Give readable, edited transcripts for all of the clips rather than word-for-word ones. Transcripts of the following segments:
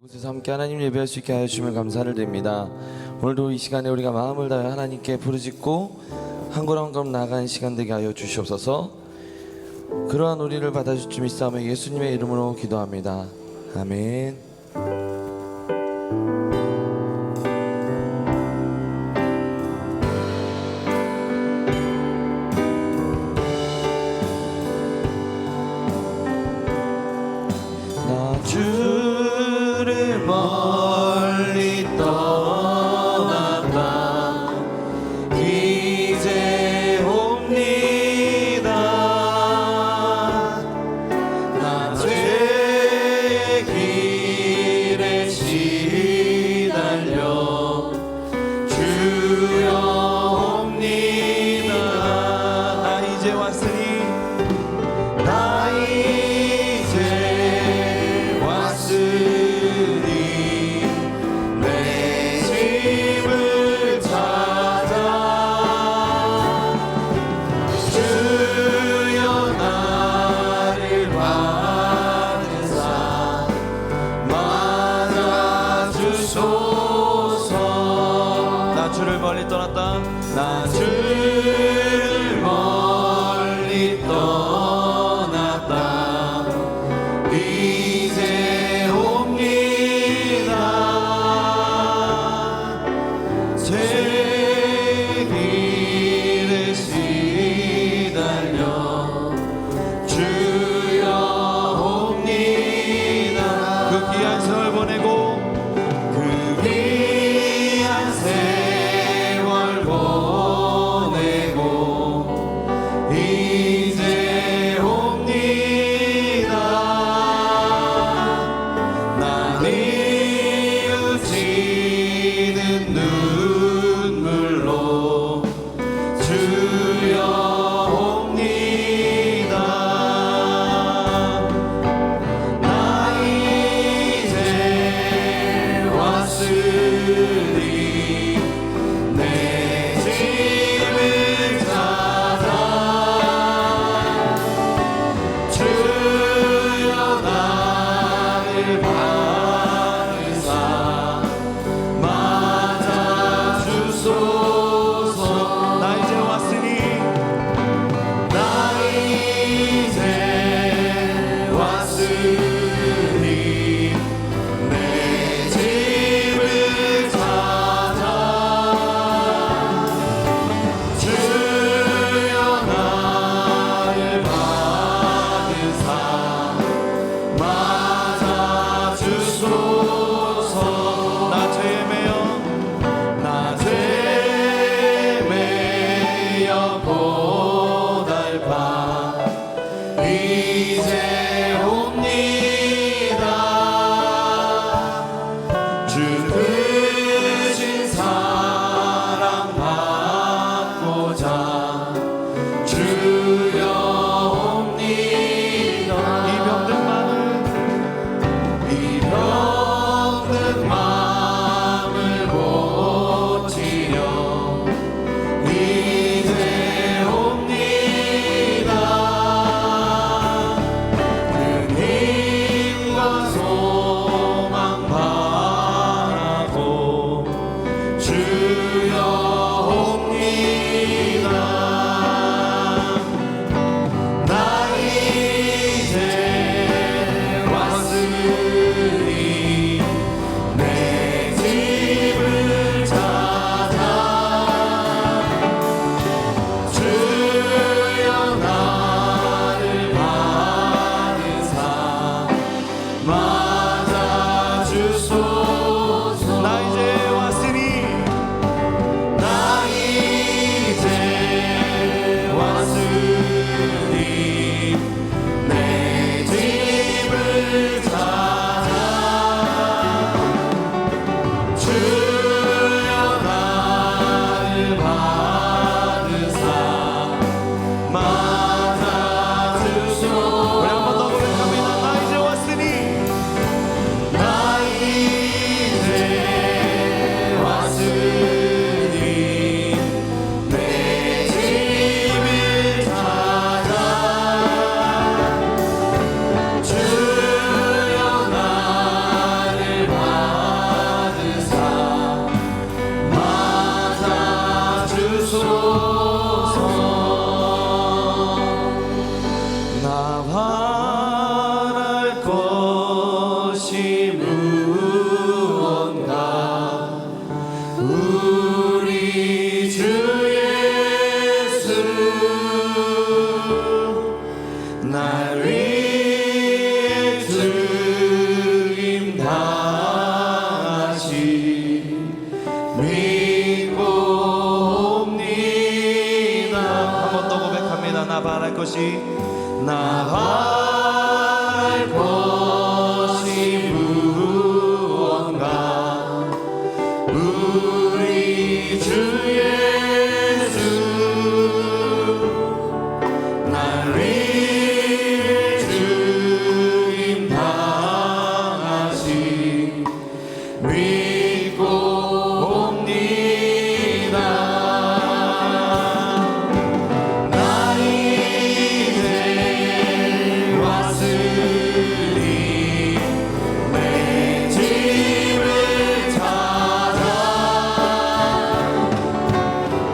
이곳에서 함께 하나님 예배할 수 있게 하여 주시면 감사를 드립니다. 오늘도 이 시간에 우리가 마음을 다해 하나님께 부르짖고 한 걸음 한 걸음 나아가는 시간 되게 하여 주시옵소서. 그러한 우리를 받아주실 줄 믿사오며 예수님의 이름으로 기도합니다. 아멘. 나 주를 멀리 떠났다 이제 옵니다. 나 죄의 길에 시달려 주여 옵니다. 나 이제 왔으니 나 이제 왔으니 내 집을 찾아 주여 나를 받으사 맞아주소서. 나 주를 멀리 떠났다. 나 주를 멀리 떠났다 이제 옵니다. 제 길에 시달려 주여 옵니다. 그 귀한 세월 보내고 그 귀한 세월 보내고 이제 옵니다. 나 뉘우치는 눈물로 주여 옵니다. 나 이제 왔으니 무언가 우리 주 예수 날 위해 죽임 당하시 믿고 옵니다. 한 번 더 고백합니다. 나 바랄 것이 나 바랄 것이 무언가 우리 주 예수 날 위해 죽임 당하시 믿고 옵니다. 나 이제 왔으니 내 집을 찾아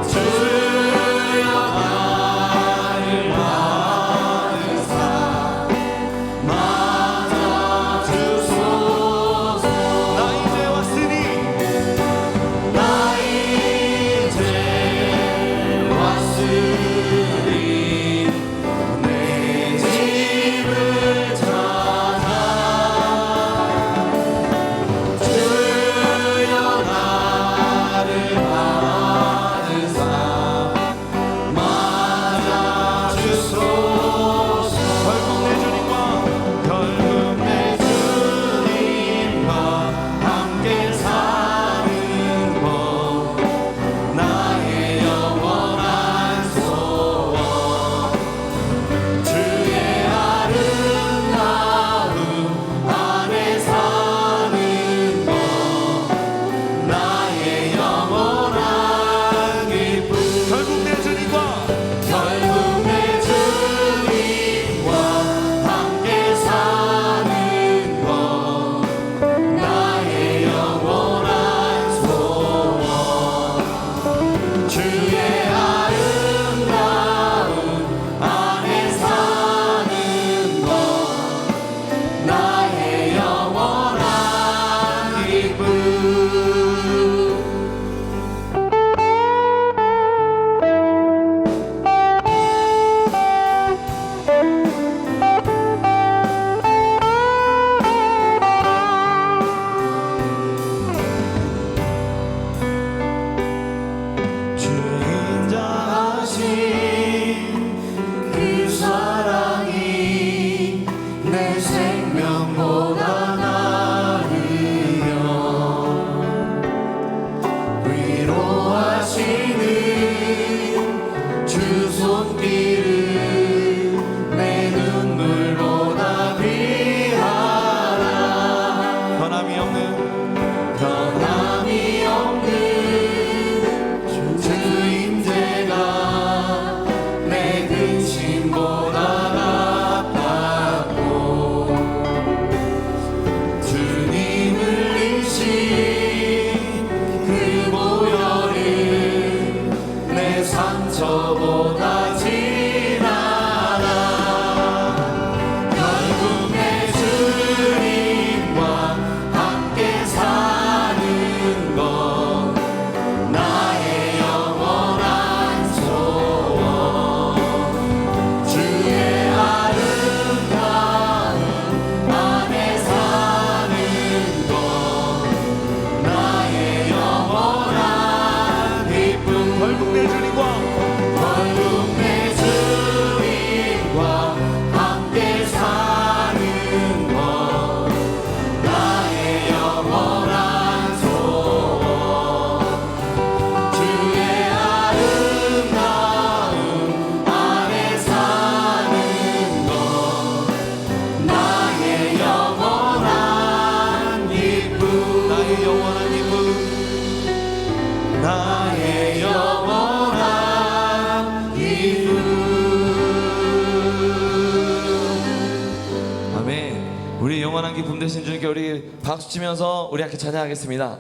주여 나를 받으사 맞아 주소서. 나 이제 왔으니 나 이제 왔으니 내 집을 찾아 주여 나를 받으사 맞아 주소서. 결국 내 주님과 함께 사는 법 나의 영원한 소원 주의 아름다움 안에 사는 법 나의 영원한 기쁨. 결국 내 주님과 함께 사는 것 나의 영원한 소원 주의 아름다움 안에 사는 것 나의 영원한 기쁨. 주인자하신 그 사랑이 내 생명보다 나으며 위로하시는 주 손길은 내 눈물보다 귀하라. 변함이 없는 주 임재가 내 근심보다 낫다고 주님 흘리신 그 보혈은 내 상처보다 진하다. 결국 내 주님과 함께 사는 것 나의 영원한 소원 주의 아름다움 안에 사는 것 나의 영원한 기쁨. 결국 내 주님과 함께 사는 것 나의 영원한 소원 주의 아름다움 안에 사는 것 나의 영원한 기쁨. 나의 영원한 기쁨. 나의 영원한 기쁨. 아멘. 우리 영원한 기쁨 되신 주님께 우리 박수 치면서 우리 함께 찬양하겠습니다.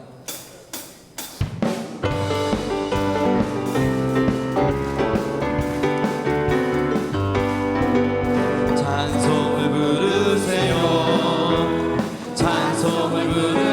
찬송을 부르세요. 찬송을 기도를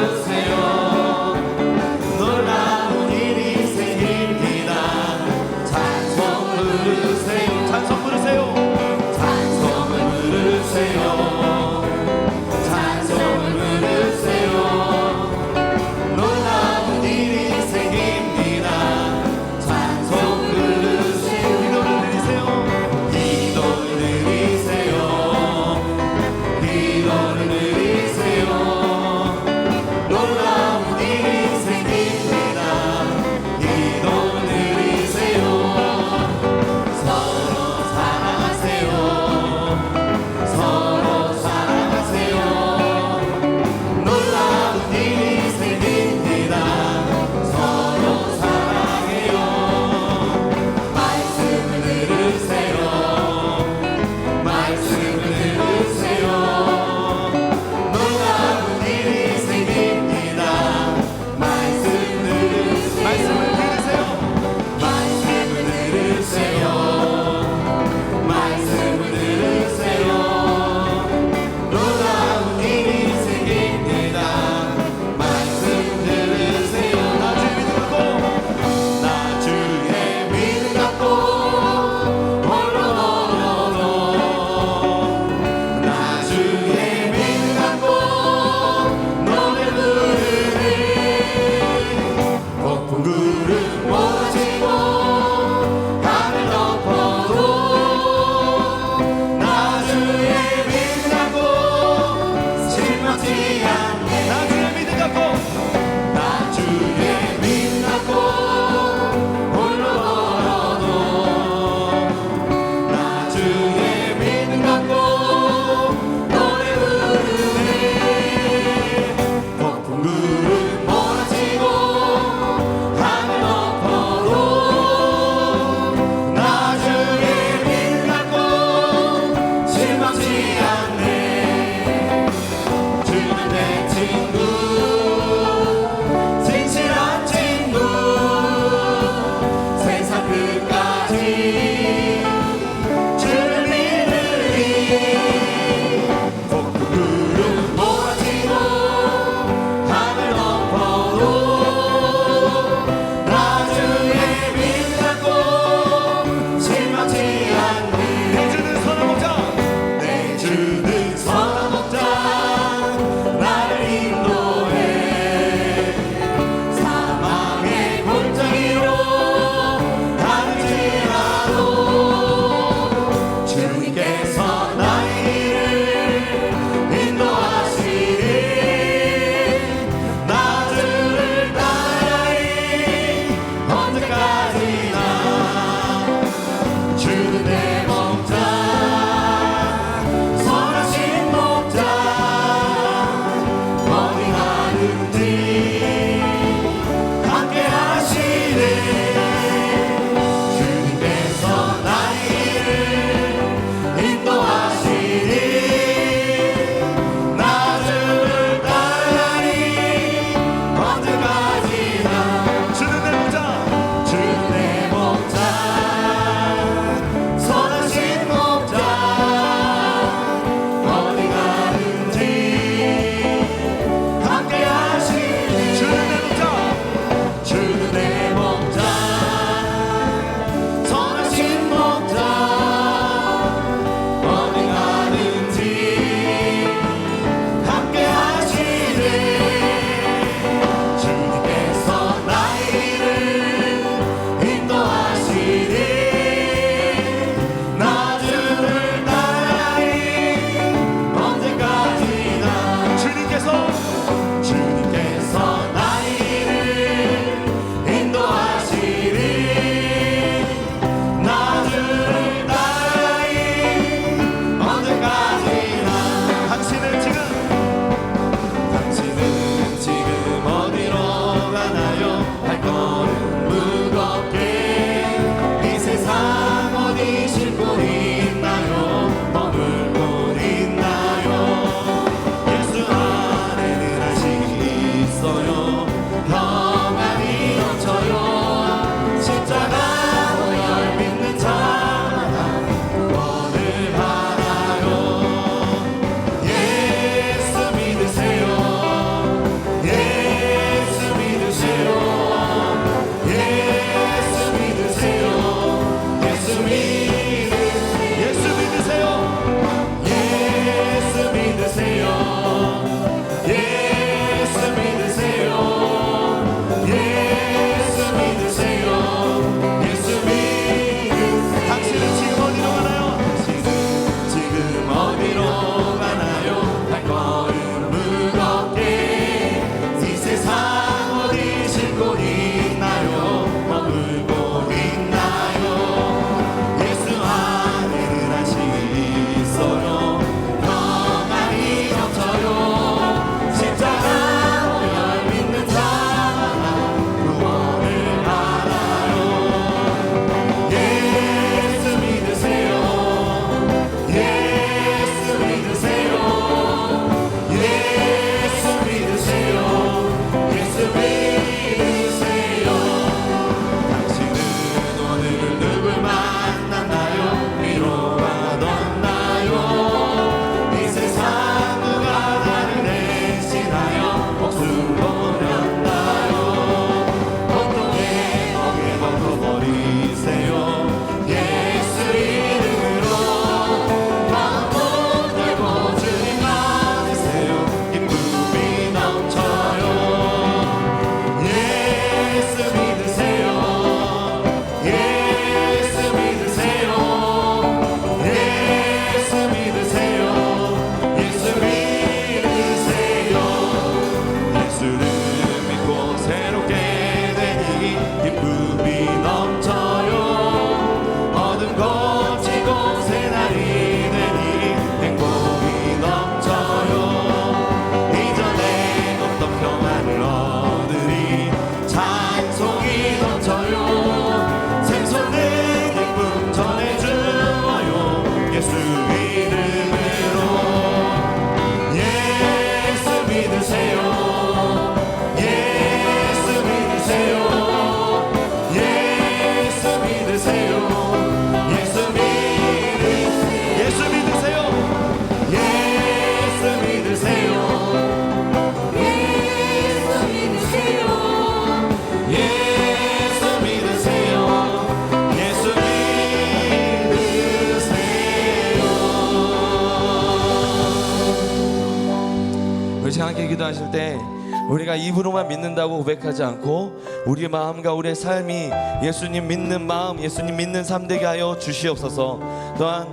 우리가 입으로만 믿는다고 고백하지 않고 우리의 마음과 우리의 삶이 예수님 믿는 마음, 예수님 믿는 삶 되게 하여 주시옵소서. 또한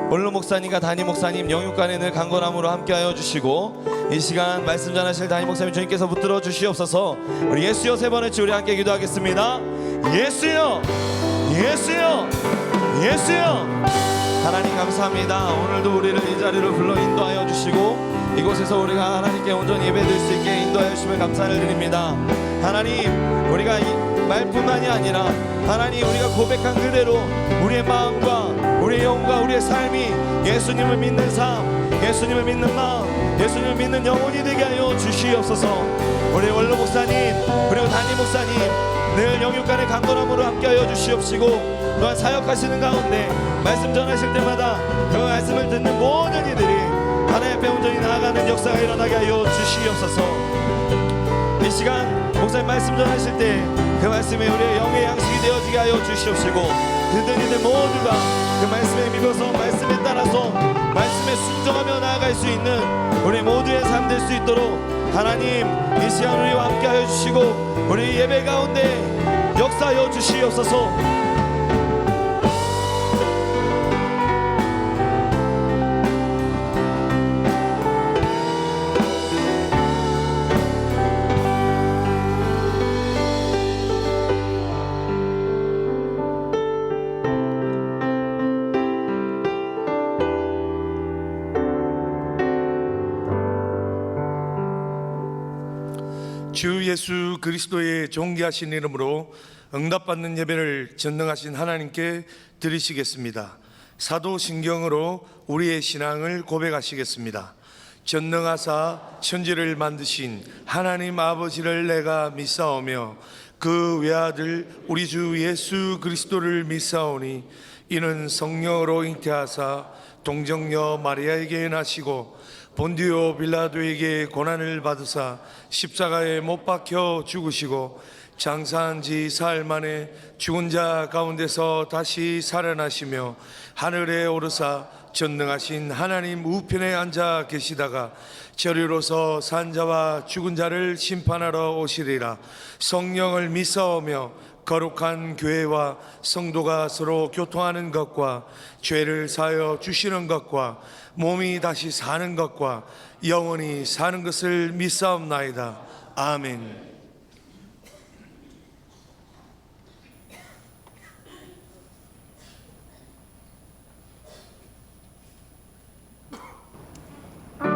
원로 목사님과 담임 목사님 영육간에 늘 강건함으로 함께하여 주시고 이 시간 말씀 전하실 담임 목사님 주님께서 붙들어 주시옵소서. 우리 예수여 세 번 외치 우리 함께 기도하겠습니다. 예수여, 예수여, 예수여. 하나님 감사합니다. 오늘도 우리를 이 자리로 불러 인도하여 주시고 이곳에서 우리가 하나님께 온전히 예배드릴 수 있게 인도하여 주시면 감사를 드립니다. 하나님, 우리가 이 말뿐만이 아니라 하나님 우리가 고백한 그대로 우리의 마음과 우리의 영과 우리의 삶이 예수님을 믿는 삶, 예수님을 믿는 마음, 예수님을 믿는 영혼이 되게 하여 주시옵소서. 우리 원로 목사님 그리고 담임 목사님 늘 영육간의 강건함으로 함께하여 주시옵시고 또한 사역하시는 가운데 말씀 전하실 때마다 그 말씀을 듣는 모든 이들이 하나님 앞에 온전히 나아가는 역사가 일어나게 하여 주시옵소서. 이 시간 목사님 말씀 전하실 때 그 말씀이 우리의 영의 양식이 되어지게 하여 주시옵시고 듣는 이들 모두가 그 말씀에 믿어서 말씀에 따라서 말씀에 순종하며 나아갈 수 있는 우리 모두의 삶 될 수 있도록 하나님 이 시간 우리와 함께 하여 주시고 우리 예배 가운데 역사하여 주시옵소서. 주 예수 그리스도의 존귀하신 이름으로 응답받는 예배를 전능하신 하나님께 드리시겠습니다. 사도신경으로 우리의 신앙을 고백하시겠습니다. 전능하사 천지를 만드신 하나님 아버지를 내가 믿사오며 그 외아들 우리 주 예수 그리스도를 믿사오니 이는 성령으로 잉태하사 동정녀 마리아에게 나시고 본디오 빌라도에게 고난을 받으사 십자가에 못 박혀 죽으시고 장사한 지 사흘 만에 죽은 자 가운데서 다시 살아나시며 하늘에 오르사 전능하신 하나님 우편에 앉아 계시다가 저리로서 산 자와 죽은 자를 심판하러 오시리라. 성령을 믿사오며 거룩한 교회와 성도가 서로 교통하는 것과 죄를 사하여 주시는 것과 몸이 다시 사는 것과 영원히 사는 것을 믿사옵나이다. 아멘. 그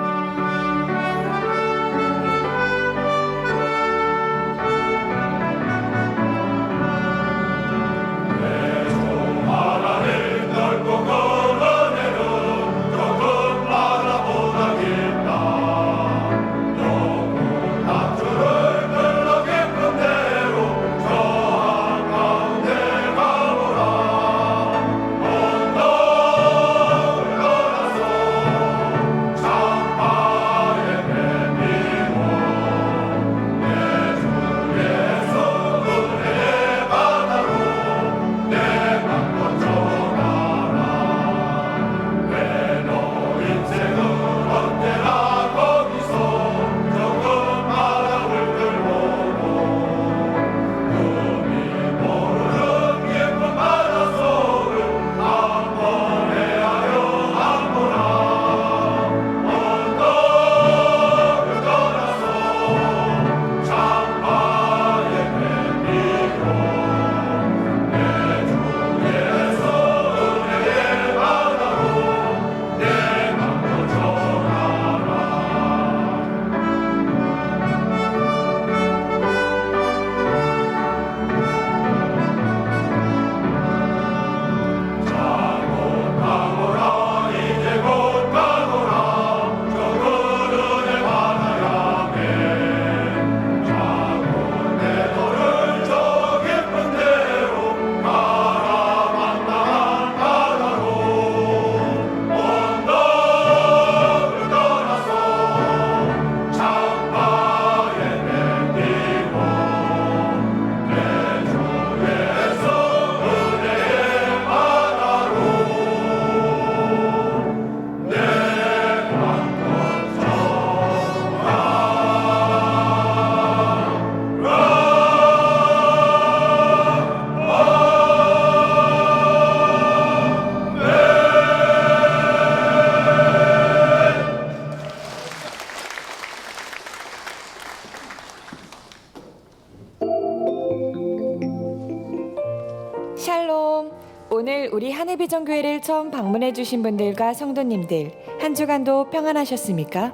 오늘 우리 하늘비전교회를 처음 방문해 주신 분들과 성도님들 한 주간도 평안하셨습니까?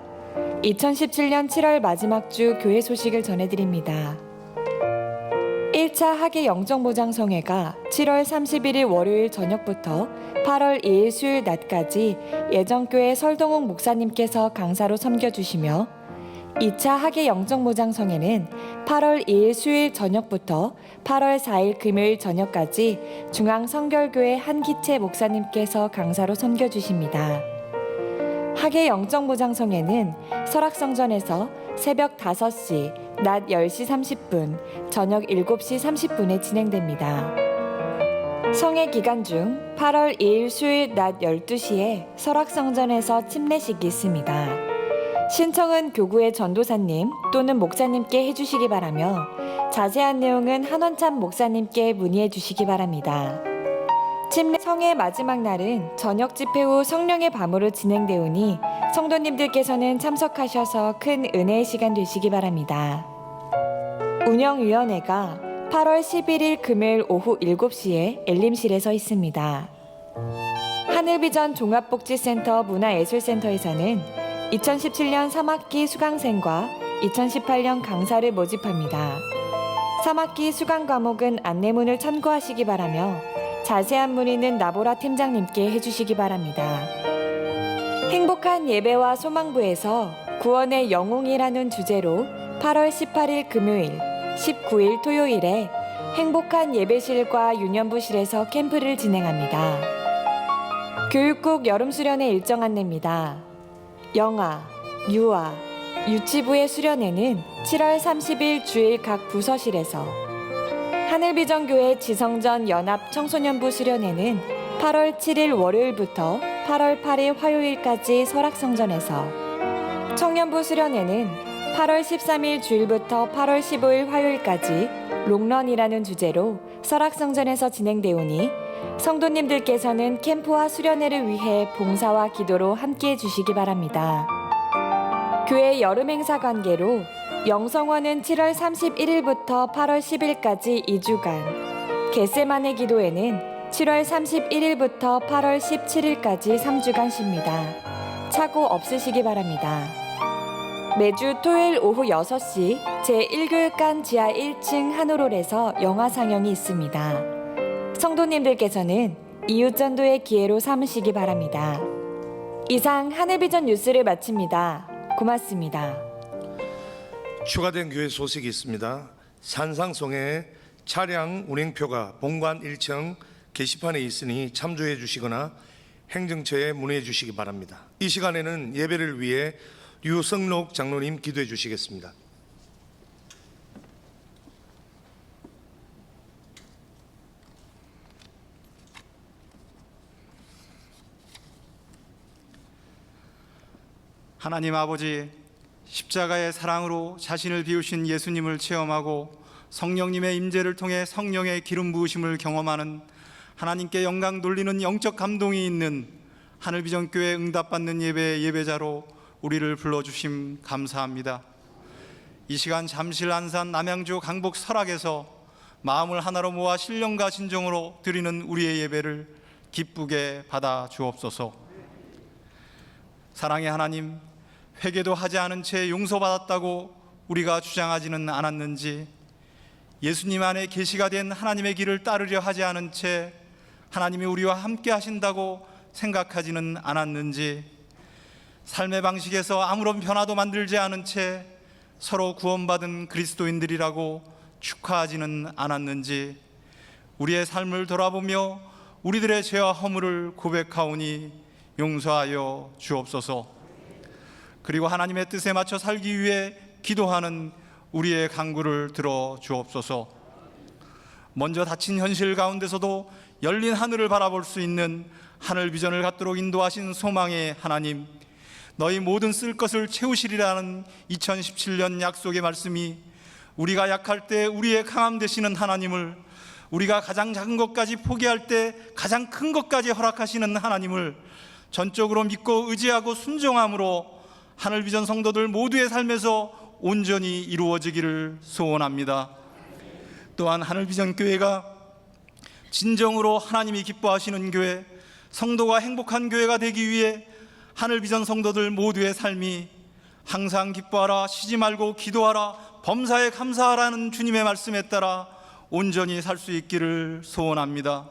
2017년 7월 마지막 주 교회 소식을 전해드립니다. 1차 학예 영정모장성회가 7월 31일 월요일 저녁부터 8월 2일 수요일 낮까지 예정교회 설동욱 목사님께서 강사로 섬겨주시며 2차 학예 영정모장성회는 8월 2일 수요일 저녁부터 8월 4일 금요일 저녁까지 중앙성결교회 한기채 목사님께서 강사로 섬겨주십니다. 학예 영정모장성회는 설악성전에서 새벽 5시, 낮 10시 30분, 저녁 7시 30분에 진행됩니다. 성회 기간 중 8월 2일 수요일 낮 12시에 설악성전에서 침례식이 있습니다. 신청은 교구의 전도사님 또는 목사님께 해주시기 바라며 자세한 내용은 한원참 목사님께 문의해 주시기 바랍니다. 침례 성회 마지막 날은 저녁 집회 후 성령의 밤으로 진행되오니 성도님들께서는 참석하셔서 큰 은혜의 시간 되시기 바랍니다. 운영위원회가 8월 11일 금요일 오후 7시에 엘림실에서 있습니다. 하늘비전 종합복지센터 문화예술센터에서는 2017년 3학기 수강생과 2018년 강사를 모집합니다. 3학기 수강 과목은 안내문을 참고하시기 바라며 자세한 문의는 나보라 팀장님께 해주시기 바랍니다. 행복한 예배와 소망부에서 구원의 영웅이라는 주제로 8월 18일 금요일, 19일 토요일에 행복한 예배실과 유년부실에서 캠프를 진행합니다. 교육국 여름수련회 일정 안내입니다. 영아, 유아, 유치부의 수련회는 7월 30일 주일 각 부서실에서, 하늘비전교회 지성전 연합 청소년부 수련회는 8월 7일 월요일부터 8월 8일 화요일까지 설악성전에서, 청년부 수련회는 8월 13일 주일부터 8월 15일 화요일까지 롱런이라는 주제로 설악성전에서 진행되오니 성도님들께서는 캠프와 수련회를 위해 봉사와 기도로 함께해 주시기 바랍니다. 교회 여름행사 관계로 영성원은 7월 31일부터 8월 10일까지 2주간, 겟세마네 기도회는 7월 31일부터 8월 17일까지 3주간 쉽니다. 착오 없으시기 바랍니다. 매주 토요일 오후 6시 제1교육관 지하 1층 한우롤에서 영화 상영이 있습니다. 성도님들께서는 이웃전도의 기회로 삼으시기 바랍니다. 이상 하늘비전 뉴스를 마칩니다. 고맙습니다. 추가된 교회 소식이 있습니다. 산상송의 차량 운행표가 본관 1층 게시판에 있으니 참조해 주시거나 행정처에 문의해 주시기 바랍니다. 이 시간에는 예배를 위해 류성록 장로님 기도해 주시겠습니다. 하나님 아버지, 십자가의 사랑으로 자신을 비우신 예수님을 체험하고 성령님의 임재를 통해 성령의 기름 부으심을 경험하는 하나님께 영광 돌리는 영적 감동이 있는 하늘비전교회 응답받는 예배의 예배자로 우리를 불러주심 감사합니다. 이 시간 잠실, 안산, 남양주, 강북, 설악에서 마음을 하나로 모아 신령과 진정으로 드리는 우리의 예배를 기쁘게 받아 주옵소서. 사랑의 하나님, 회개도 하지 않은 채 용서받았다고 우리가 주장하지는 않았는지, 예수님 안에 계시가 된 하나님의 길을 따르려 하지 않은 채 하나님이 우리와 함께 하신다고 생각하지는 않았는지, 삶의 방식에서 아무런 변화도 만들지 않은 채 서로 구원받은 그리스도인들이라고 축하하지는 않았는지, 우리의 삶을 돌아보며 우리들의 죄와 허물을 고백하오니 용서하여 주옵소서. 그리고 하나님의 뜻에 맞춰 살기 위해 기도하는 우리의 간구를 들어 주옵소서. 먼저 닫힌 현실 가운데서도 열린 하늘을 바라볼 수 있는 하늘 비전을 갖도록 인도하신 소망의 하나님, 너희 모든 쓸 것을 채우시리라는 2017년 약속의 말씀이 우리가 약할 때 우리의 강함 되시는 하나님을, 우리가 가장 작은 것까지 포기할 때 가장 큰 것까지 허락하시는 하나님을 전적으로 믿고 의지하고 순종함으로 하늘비전 성도들 모두의 삶에서 온전히 이루어지기를 소원합니다. 또한 하늘비전 교회가 진정으로 하나님이 기뻐하시는 교회, 성도가 행복한 교회가 되기 위해 하늘비전 성도들 모두의 삶이 항상 기뻐하라, 쉬지 말고 기도하라, 범사에 감사하라는 주님의 말씀에 따라 온전히 살 수 있기를 소원합니다.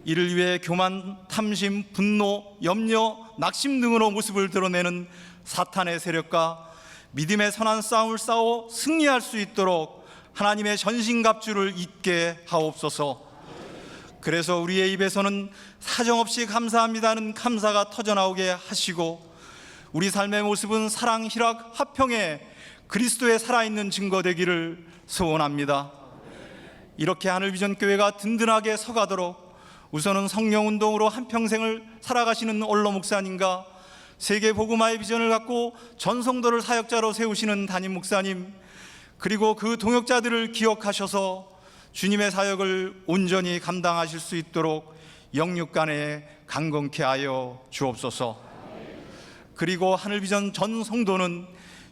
이를 위해 교만, 탐심, 분노, 염려, 낙심 등으로 모습을 드러내는 사탄의 세력과 믿음의 선한 싸움을 싸워 승리할 수 있도록 하나님의 전신갑주를 입게 하옵소서. 그래서 우리의 입에서는 사정없이 감사합니다는 감사가 터져나오게 하시고, 우리 삶의 모습은 사랑, 희락, 화평에 그리스도의 살아있는 증거 되기를 소원합니다. 이렇게 하늘비전교회가 든든하게 서가도록 우선은 성령운동으로 한평생을 살아가시는 올로 목사님과 세계복음화의 비전을 갖고 전성도를 사역자로 세우시는 담임 목사님, 그리고 그 동역자들을 기억하셔서 주님의 사역을 온전히 감당하실 수 있도록 영육간에 강건케 하여 주옵소서. 그리고 하늘비전 전 성도는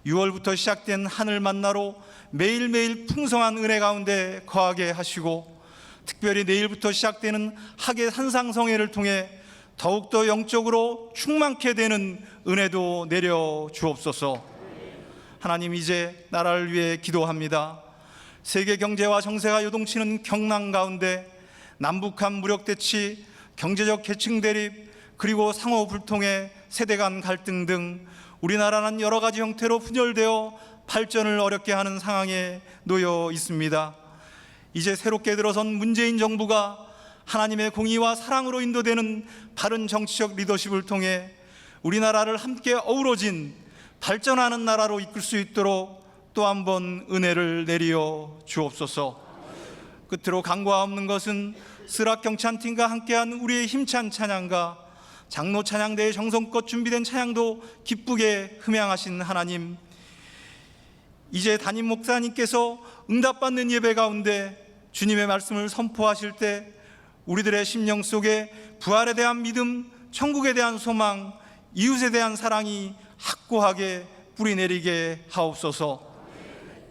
6월부터 시작된 하늘 만나로 매일매일 풍성한 은혜 가운데 거하게 하시고, 특별히 내일부터 시작되는 학예 산상성회를 통해 더욱더 영적으로 충만케 되는 은혜도 내려 주옵소서. 하나님, 이제 나라를 위해 기도합니다. 세계 경제와 정세가 요동치는 경랑 가운데 남북한 무력 대치, 경제적 계층 대립, 그리고 상호 불통의 세대 간 갈등 등 우리나라는 여러 가지 형태로 분열되어 발전을 어렵게 하는 상황에 놓여 있습니다. 이제 새롭게 들어선 문재인 정부가 하나님의 공의와 사랑으로 인도되는 바른 정치적 리더십을 통해 우리나라를 함께 어우러진 발전하는 나라로 이끌 수 있도록 또 한 번 은혜를 내리어 주옵소서. 끝으로 간과 없는 것은 스락 경찬팀과 함께한 우리의 힘찬 찬양과 장로 찬양대의 정성껏 준비된 찬양도 기쁘게 흠양하신 하나님, 이제 담임 목사님께서 응답받는 예배 가운데 주님의 말씀을 선포하실 때 우리들의 심령 속에 부활에 대한 믿음, 천국에 대한 소망, 이웃에 대한 사랑이 확고하게 뿌리내리게 하옵소서.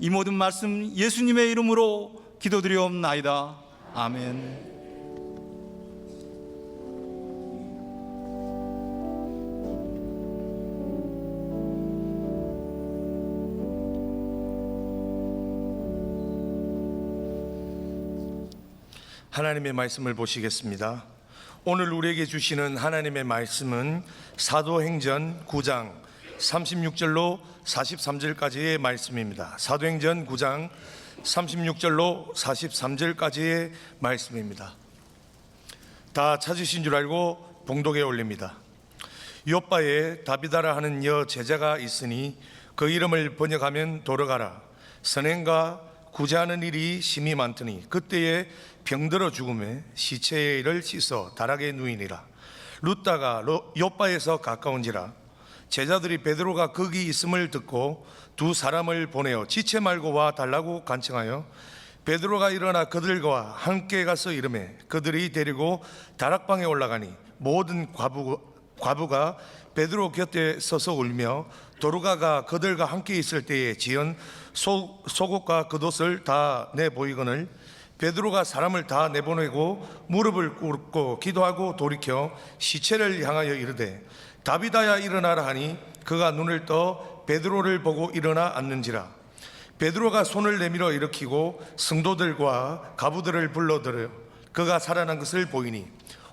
이 모든 말씀 예수님의 이름으로 기도드리옵나이다. 아멘. 하나님의 말씀을 보시겠습니다. 오늘 우리에게 주시는 하나님의 말씀은 사도행전 9장 36절로 43절까지의 말씀입니다. 사도행전 9장 36절로 43절까지의 말씀입니다. 다 찾으신 줄 알고 봉독에 올립니다. 요빠에 다비다라 하는 여 제자가 있으니 그 이름을 번역하면 돌아가라. 선행과 구제하는 일이 심히 많더니 그때에 병들어 죽음에 시체의 이를 씻어 다락에 누이니라. 룻다가 요빠에서 가까운지라. 제자들이 베드로가 거기 있음을 듣고 두 사람을 보내어 지체 말고 와 달라고 간청하여 베드로가 일어나 그들과 함께 가서 이르매 그들이 데리고 다락방에 올라가니 모든 과부가 베드로 곁에 서서 울며 도르가가 그들과 함께 있을 때에 지은 속옷과 겉옷을 다 내보이거늘 베드로가 사람을 다 내보내고 무릎을 꿇고 기도하고 돌이켜 시체를 향하여 이르되 다비다야 일어나라 하니 그가 눈을 떠 베드로를 보고 일어나 앉는지라. 베드로가 손을 내밀어 일으키고 성도들과 가부들을 불러들여 그가 살아난 것을 보이니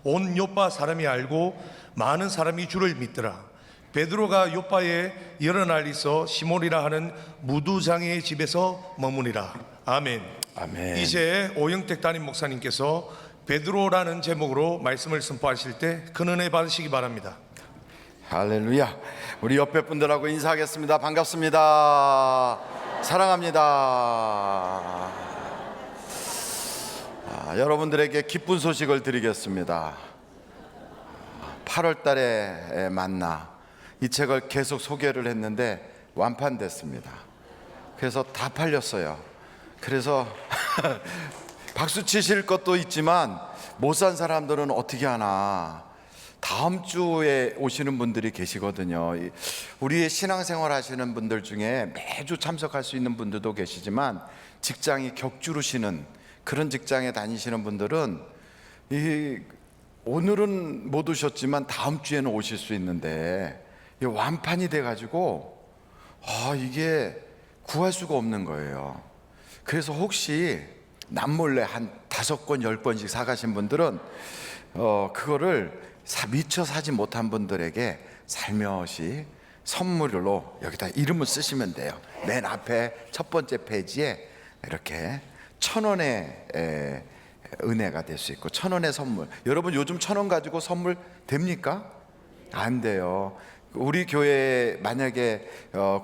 온 요빠 사람이 알고 많은 사람이 주를 믿더라. 베드로가 요빠에 여러 날 있어 시몬이라 하는 무두장의 집에서 머무니라. 아멘. 아멘. 이제 오영택 담임 목사님께서 베드로라는 제목으로 말씀을 선포하실 때 큰 은혜 받으시기 바랍니다. 할렐루야. 우리 옆에 분들하고 인사하겠습니다. 반갑습니다. 사랑합니다. 여러분들에게 기쁜 소식을 드리겠습니다. 8월 달에 만나 이 책을 계속 소개를 했는데 완판됐습니다. 그래서 다 팔렸어요. 그래서 박수 치실 것도 있지만 못 산 사람들은 어떻게 하나. 다음 주에 오시는 분들이 계시거든요. 우리의 신앙생활 하시는 분들 중에 매주 참석할 수 있는 분들도 계시지만 직장이 격주로 쉬는 그런 직장에 다니시는 분들은 오늘은 못 오셨지만 다음 주에는 오실 수 있는데 이 완판이 돼가지고 이게 구할 수가 없는 거예요. 그래서 혹시 남몰래 한 5권, 10권씩 사가신 분들은 그거를 미처 사지 못한 분들에게 살며시 선물로 여기다 이름을 쓰시면 돼요. 맨 앞에 첫 번째 페이지에 이렇게 1,000원의 은혜가 될 수 있고 1,000원의 선물. 여러분 요즘 1,000원 가지고 선물 됩니까? 안 돼요. 우리 교회에 만약에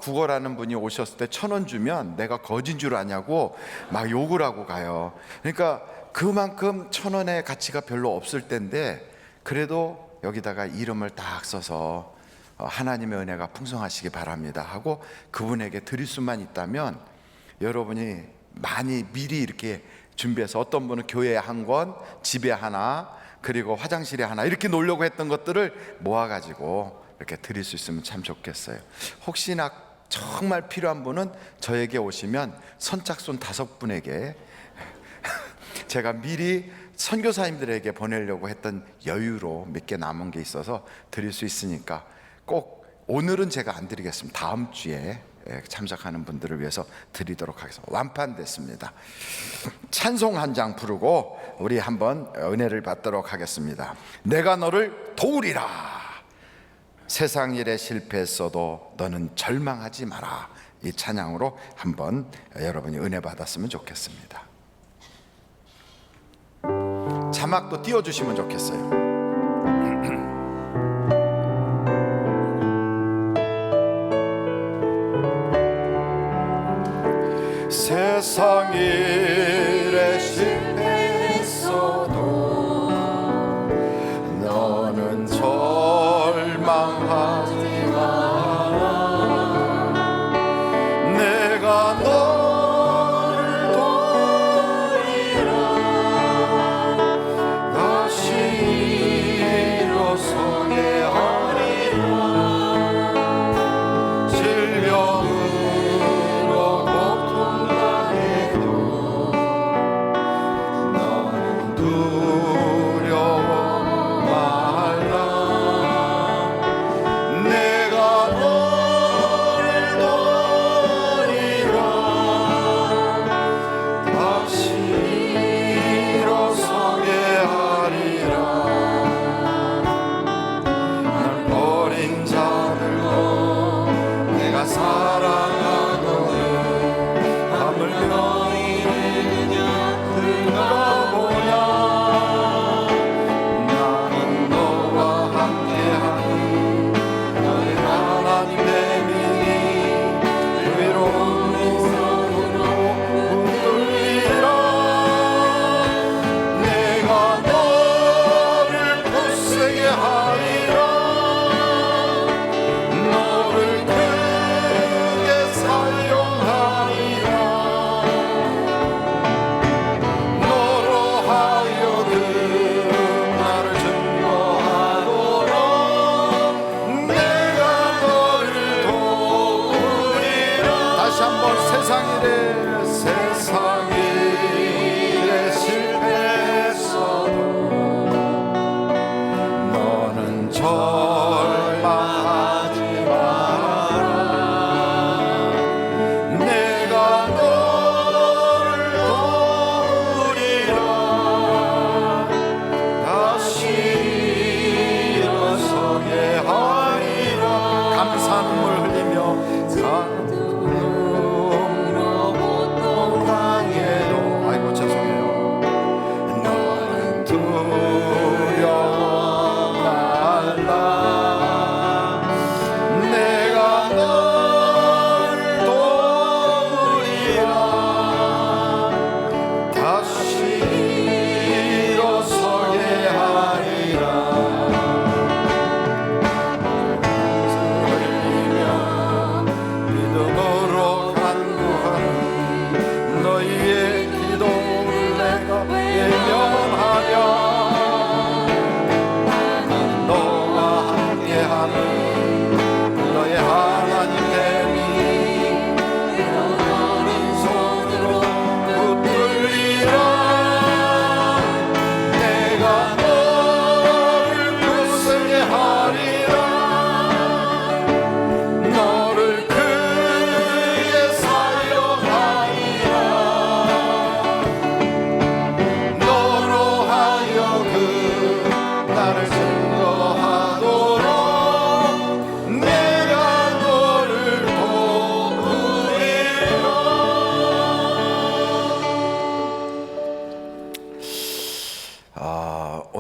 구걸하는 분이 오셨을 때 1,000원 주면 내가 거진 줄 아냐고 막 욕을 하고 가요. 그러니까 그만큼 1,000원의 가치가 별로 없을 텐데 그래도 여기다가 이름을 딱 써서 하나님의 은혜가 풍성하시기 바랍니다 하고 그분에게 드릴 수만 있다면 여러분이 많이 미리 이렇게 준비해서 어떤 분은 교회에 한 권, 집에 하나, 그리고 화장실에 하나 이렇게 놓으려고 했던 것들을 모아가지고 이렇게 드릴 수 있으면 참 좋겠어요. 혹시나 정말 필요한 분은 저에게 오시면 선착순 5분에게 제가 미리 선교사님들에게 보내려고 했던 여유로 몇 개 남은 게 있어서 드릴 수 있으니까 꼭 오늘은 제가 안 드리겠습니다. 다음 주에 참석하는 분들을 위해서 드리도록 하겠습니다. 완판됐습니다. 찬송 한 장 부르고 우리 한번 은혜를 받도록 하겠습니다. 내가 너를 도우리라. 세상 일에 실패했어도 너는 절망하지 마라. 이 찬양으로 한번 여러분이 은혜 받았으면 좋겠습니다. 자막도 띄워주시면 좋겠어요. 세상 일에 실패했어도 너는 절망하지 마라. 내가 너를 도우리라. 다시 일어서게 하리라. 질병으로 고통 당해도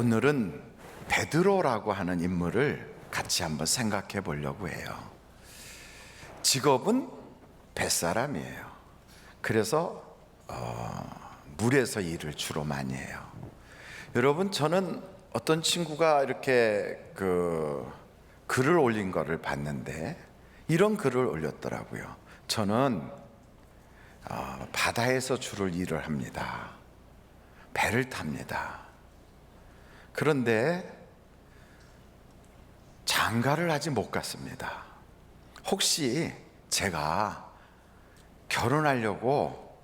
오늘은 베드로라고 하는 인물을 같이 한번 생각해 보려고 해요. 직업은 뱃사람이에요. 그래서 물에서 일을 주로 많이 해요. 여러분, 저는 어떤 친구가 이렇게 글을 올린 거를 봤는데 이런 글을 올렸더라고요. 저는 바다에서 주로 일을 합니다. 배를 탑니다. 그런데 장가를 아직 못 갔습니다. 혹시 제가 결혼하려고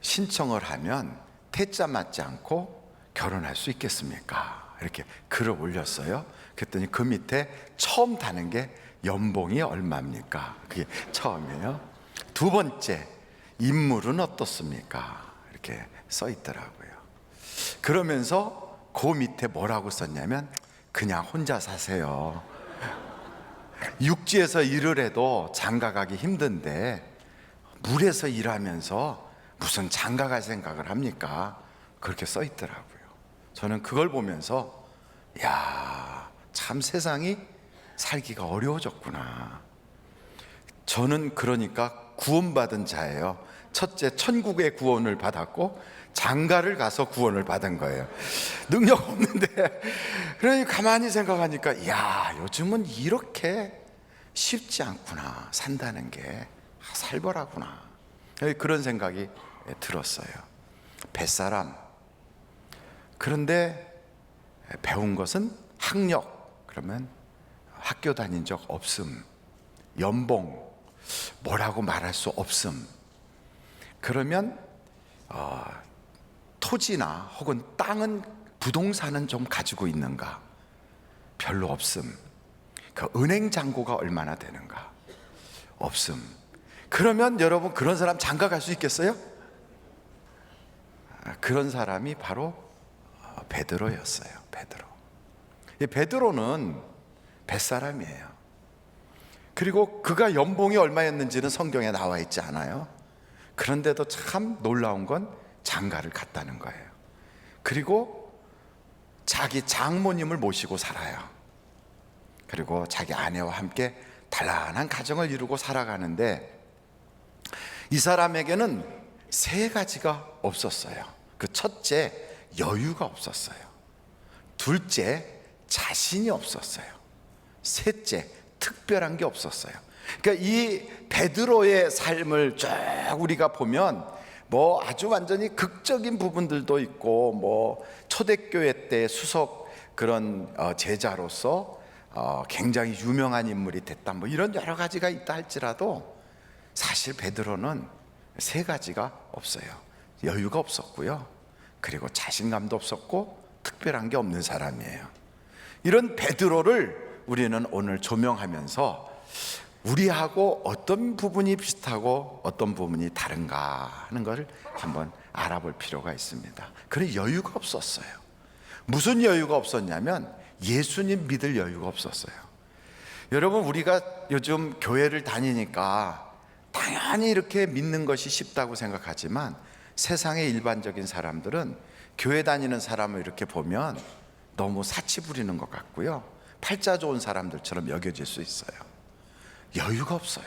신청을 하면 태자 맞지 않고 결혼할 수 있겠습니까? 이렇게 글을 올렸어요. 그랬더니 그 밑에 처음 다는 게 연봉이 얼마입니까? 그게 처음이에요. 두 번째, 인물은 어떻습니까? 이렇게 써 있더라고요. 그러면서 그 밑에 뭐라고 썼냐면 그냥 혼자 사세요. 육지에서 일을 해도 장가 가기 힘든데 물에서 일하면서 무슨 장가 갈 생각을 합니까? 그렇게 써 있더라고요. 저는 그걸 보면서 야, 참 세상이 살기가 어려워졌구나. 저는 그러니까 구원받은 자예요. 첫째, 천국의 구원을 받았고 장가를 가서 구원을 받은 거예요. 능력 없는데. 그러니 가만히 생각하니까 야, 요즘은 이렇게 쉽지 않구나. 산다는 게 살벌하구나. 그런 생각이 들었어요. 뱃사람. 그런데 배운 것은 학력. 그러면 학교 다닌 적 없음. 연봉. 뭐라고 말할 수 없음. 그러면 토지나 혹은 땅은 부동산은 좀 가지고 있는가? 별로 없음. 그 은행 잔고가 얼마나 되는가? 없음. 그러면 여러분, 그런 사람 장가 갈 수 있겠어요? 그런 사람이 바로 베드로였어요. 베드로. 이 베드로는 뱃사람이에요. 그리고 그가 연봉이 얼마였는지는 성경에 나와 있지 않아요. 그런데도 참 놀라운 건 장가를 갔다는 거예요. 그리고 자기 장모님을 모시고 살아요. 그리고 자기 아내와 함께 단란한 가정을 이루고 살아가는데 이 사람에게는 세 가지가 없었어요. 그 첫째, 여유가 없었어요. 둘째, 자신이 없었어요. 셋째, 특별한 게 없었어요. 그러니까 이 베드로의 삶을 쭉 우리가 보면 뭐 아주 완전히 극적인 부분들도 있고 뭐 초대교회 때 수석 그런 제자로서 굉장히 유명한 인물이 됐다 뭐 이런 여러 가지가 있다 할지라도 사실 베드로는 세 가지가 없어요. 여유가 없었고요. 그리고 자신감도 없었고 특별한 게 없는 사람이에요. 이런 베드로를 우리는 오늘 조명하면서 우리하고 어떤 부분이 비슷하고 어떤 부분이 다른가 하는 것을 한번 알아볼 필요가 있습니다. 그런 여유가 없었어요. 무슨 여유가 없었냐면 예수님 믿을 여유가 없었어요. 여러분, 우리가 요즘 교회를 다니니까 당연히 이렇게 믿는 것이 쉽다고 생각하지만 세상의 일반적인 사람들은 교회 다니는 사람을 이렇게 보면 너무 사치 부리는 것 같고요, 팔자 좋은 사람들처럼 여겨질 수 있어요. 여유가 없어요.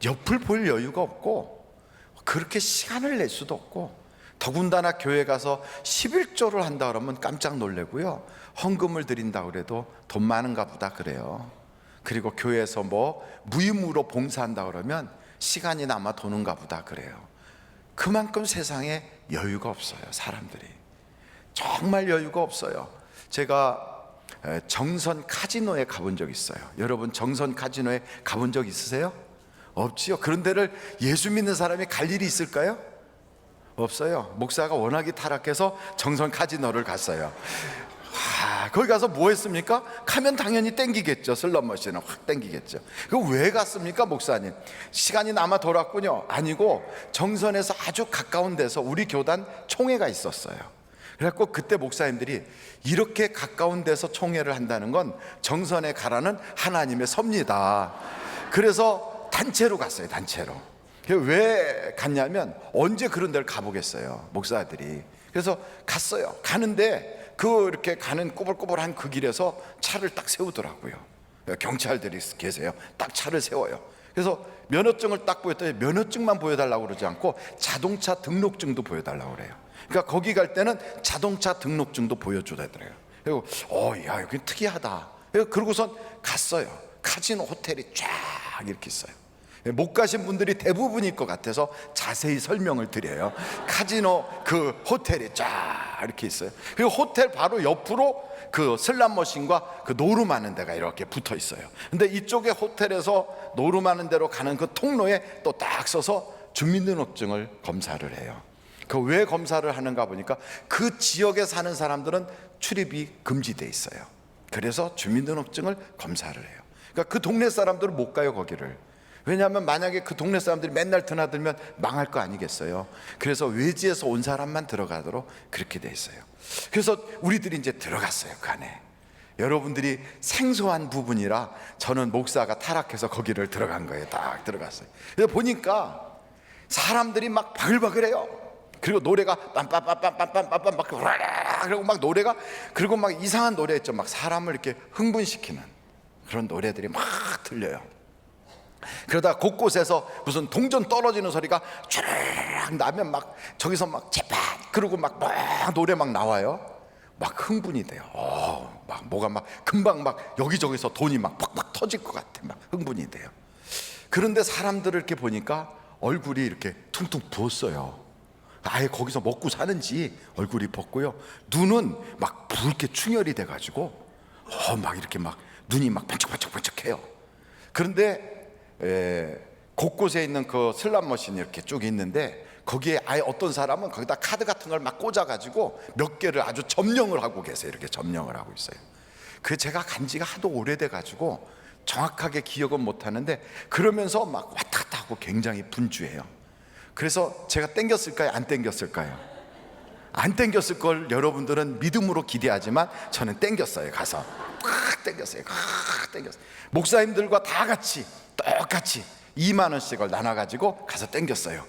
옆을 볼 여유가 없고 그렇게 시간을 낼 수도 없고, 더군다나 교회 가서 11조를 한다 그러면 깜짝 놀래고요, 헌금을 드린다 그래도 돈 많은가 보다 그래요. 그리고 교회에서 뭐 무임으로 봉사한다 그러면 시간이 남아 도는가 보다 그래요. 그만큼 세상에 여유가 없어요. 사람들이 정말 여유가 없어요. 제가 정선 카지노에 가본 적 있어요. 여러분, 정선 카지노에 가본 적 있으세요? 없지요. 그런 데를 예수 믿는 사람이 갈 일이 있을까요? 없어요. 목사가 워낙에 타락해서 정선 카지노를 갔어요. 거기 가서 뭐 했습니까? 가면 당연히 땡기겠죠. 슬롯머신은 확 땡기겠죠. 그럼 왜 갔습니까, 목사님? 시간이 남아 돌았군요. 아니고 정선에서 아주 가까운 데서 우리 교단 총회가 있었어요. 그래갖고 그때 목사님들이 이렇게 가까운 데서 총회를 한다는 건 정선에 가라는 하나님의 섭니다. 그래서 단체로 갔어요. 단체로. 왜 갔냐면 언제 그런 데를 가보겠어요, 목사들이. 그래서 갔어요. 가는데 그 이렇게 가는 꼬불꼬불한 그 길에서 차를 딱 세우더라고요. 경찰들이 계세요. 딱 차를 세워요. 그래서 면허증을 딱 보였더니 면허증만 보여달라고 그러지 않고 자동차 등록증도 보여달라고 그래요. 그러니까 거기 갈 때는 자동차 등록증도 보여줘야 돼요. 그리고 야, 여기 특이하다. 그러고선 갔어요. 카지노 호텔이 쫙 이렇게 있어요. 못 가신 분들이 대부분일 것 같아서 자세히 설명을 드려요. 카지노 그 호텔이 쫙 이렇게 있어요. 그리고 호텔 바로 옆으로 그 슬롯머신과 그 노름하는 데가 이렇게 붙어 있어요. 근데 이쪽에 호텔에서 노름하는 데로 가는 그 통로에 또 딱 서서 주민등록증을 검사를 해요. 그 왜 검사를 하는가 보니까 그 지역에 사는 사람들은 출입이 금지돼 있어요. 그래서 주민등록증을 검사를 해요. 그러니까 그 동네 사람들은 못 가요, 거기를. 왜냐하면 만약에 그 동네 사람들이 맨날 드나들면 망할 거 아니겠어요. 그래서 외지에서 온 사람만 들어가도록 그렇게 돼 있어요. 그래서 우리들이 이제 들어갔어요, 그 안에. 여러분들이 생소한 부분이라 저는 목사가 타락해서 거기를 들어간 거예요. 딱 들어갔어요. 그래서 보니까 사람들이 막 바글바글해요. 그리고 노래가 빰빰빰빰빰빰빰 막 그리고 막 노래가, 그리고 막 이상한 노래 있죠. 막 사람을 이렇게 흥분시키는 그런 노래들이 막 들려요. 그러다 곳곳에서 무슨 동전 떨어지는 소리가 쫙 나면 막 저기서 막 재판 그러고 막 노래 막 나와요. 막 흥분이 돼요. 막 뭐가 막 금방 막 여기저기서 돈이 막 팍팍 터질 것 같아. 막 흥분이 돼요. 그런데 사람들을 이렇게 보니까 얼굴이 이렇게 퉁퉁 부었어요. 아예 거기서 먹고 사는지 얼굴이 붓고요. 눈은 막 붉게 충혈이 돼가지고 막 이렇게 막 눈이 막 반짝반짝반짝해요. 그런데 곳곳에 있는 그 슬롯 머신이 이렇게 쭉 있는데 거기에 아예 어떤 사람은 거기다 카드 같은 걸 막 꽂아가지고 몇 개를 아주 점령을 하고 계세요. 이렇게 점령을 하고 있어요. 그 제가 간 지가 하도 오래돼가지고 정확하게 기억은 못하는데 그러면서 막 왔다 갔다 하고 굉장히 분주해요. 그래서 제가 땡겼을까요? 안 땡겼을까요? 안 땡겼을 걸 여러분들은 믿음으로 기대하지만 저는 땡겼어요. 가서 꽉 땡겼어요. 꽉 땡겼어요. 목사님들과 다 같이 똑같이 2만 원씩을 나눠가지고 가서 땡겼어요.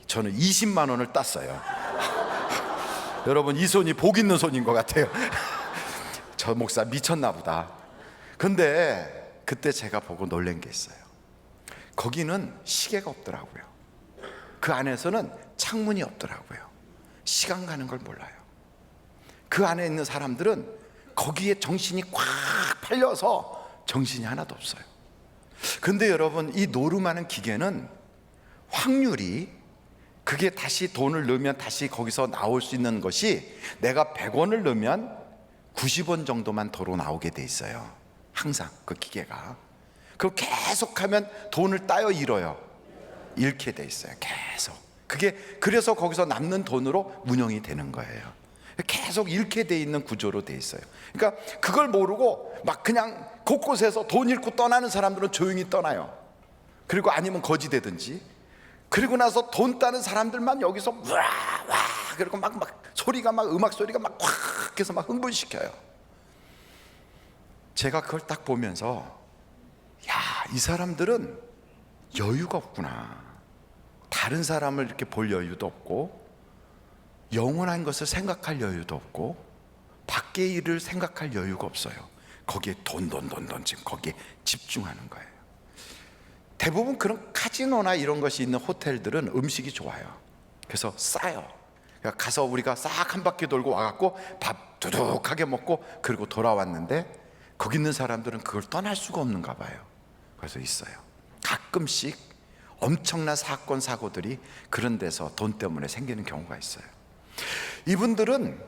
저는 20만 원을 땄어요. 여러분 이 손이 복 있는 손인 것 같아요. 저 목사 미쳤나 보다. 근데 그때 제가 보고 놀란 게 있어요. 거기는 시계가 없더라고요. 그 안에서는 창문이 없더라고요. 시간 가는 걸 몰라요. 그 안에 있는 사람들은 거기에 정신이 꽉 팔려서 정신이 하나도 없어요. 근데 여러분 이 노름하는 기계는 확률이 그게 다시 돈을 넣으면 다시 거기서 나올 수 있는 것이 내가 100원을 넣으면 90원 정도만 도로 나오게 돼 있어요. 항상 그 기계가. 그거 계속하면 돈을 따여 잃어요. 잃게 돼 있어요. 계속. 그게 그래서 거기서 남는 돈으로 운영이 되는 거예요. 계속 잃게 돼 있는 구조로 돼 있어요. 그러니까 그걸 모르고 막 그냥 곳곳에서 돈 잃고 떠나는 사람들은 조용히 떠나요. 그리고 아니면 거지되든지. 그리고 나서 돈 따는 사람들만 여기서 와 그리고 막 소리가 막 음악 소리가 막 확 해서 막 흥분시켜요. 제가 그걸 딱 보면서 이 사람들은 여유가 없구나. 다른 사람을 이렇게 볼 여유도 없고 영원한 것을 생각할 여유도 없고 밖의 일을 생각할 여유가 없어요. 거기에 돈 지금 거기에 집중하는 거예요. 대부분 그런 카지노나 이런 것이 있는 호텔들은 음식이 좋아요. 그래서 싸요. 그러니까 가서 우리가 싹 한 바퀴 돌고 와갖고 밥 두둑하게 먹고 그리고 돌아왔는데 거기 있는 사람들은 그걸 떠날 수가 없는가 봐요. 그래서 있어요. 가끔씩 엄청난 사건 사고들이 그런 데서 돈 때문에 생기는 경우가 있어요. 이분들은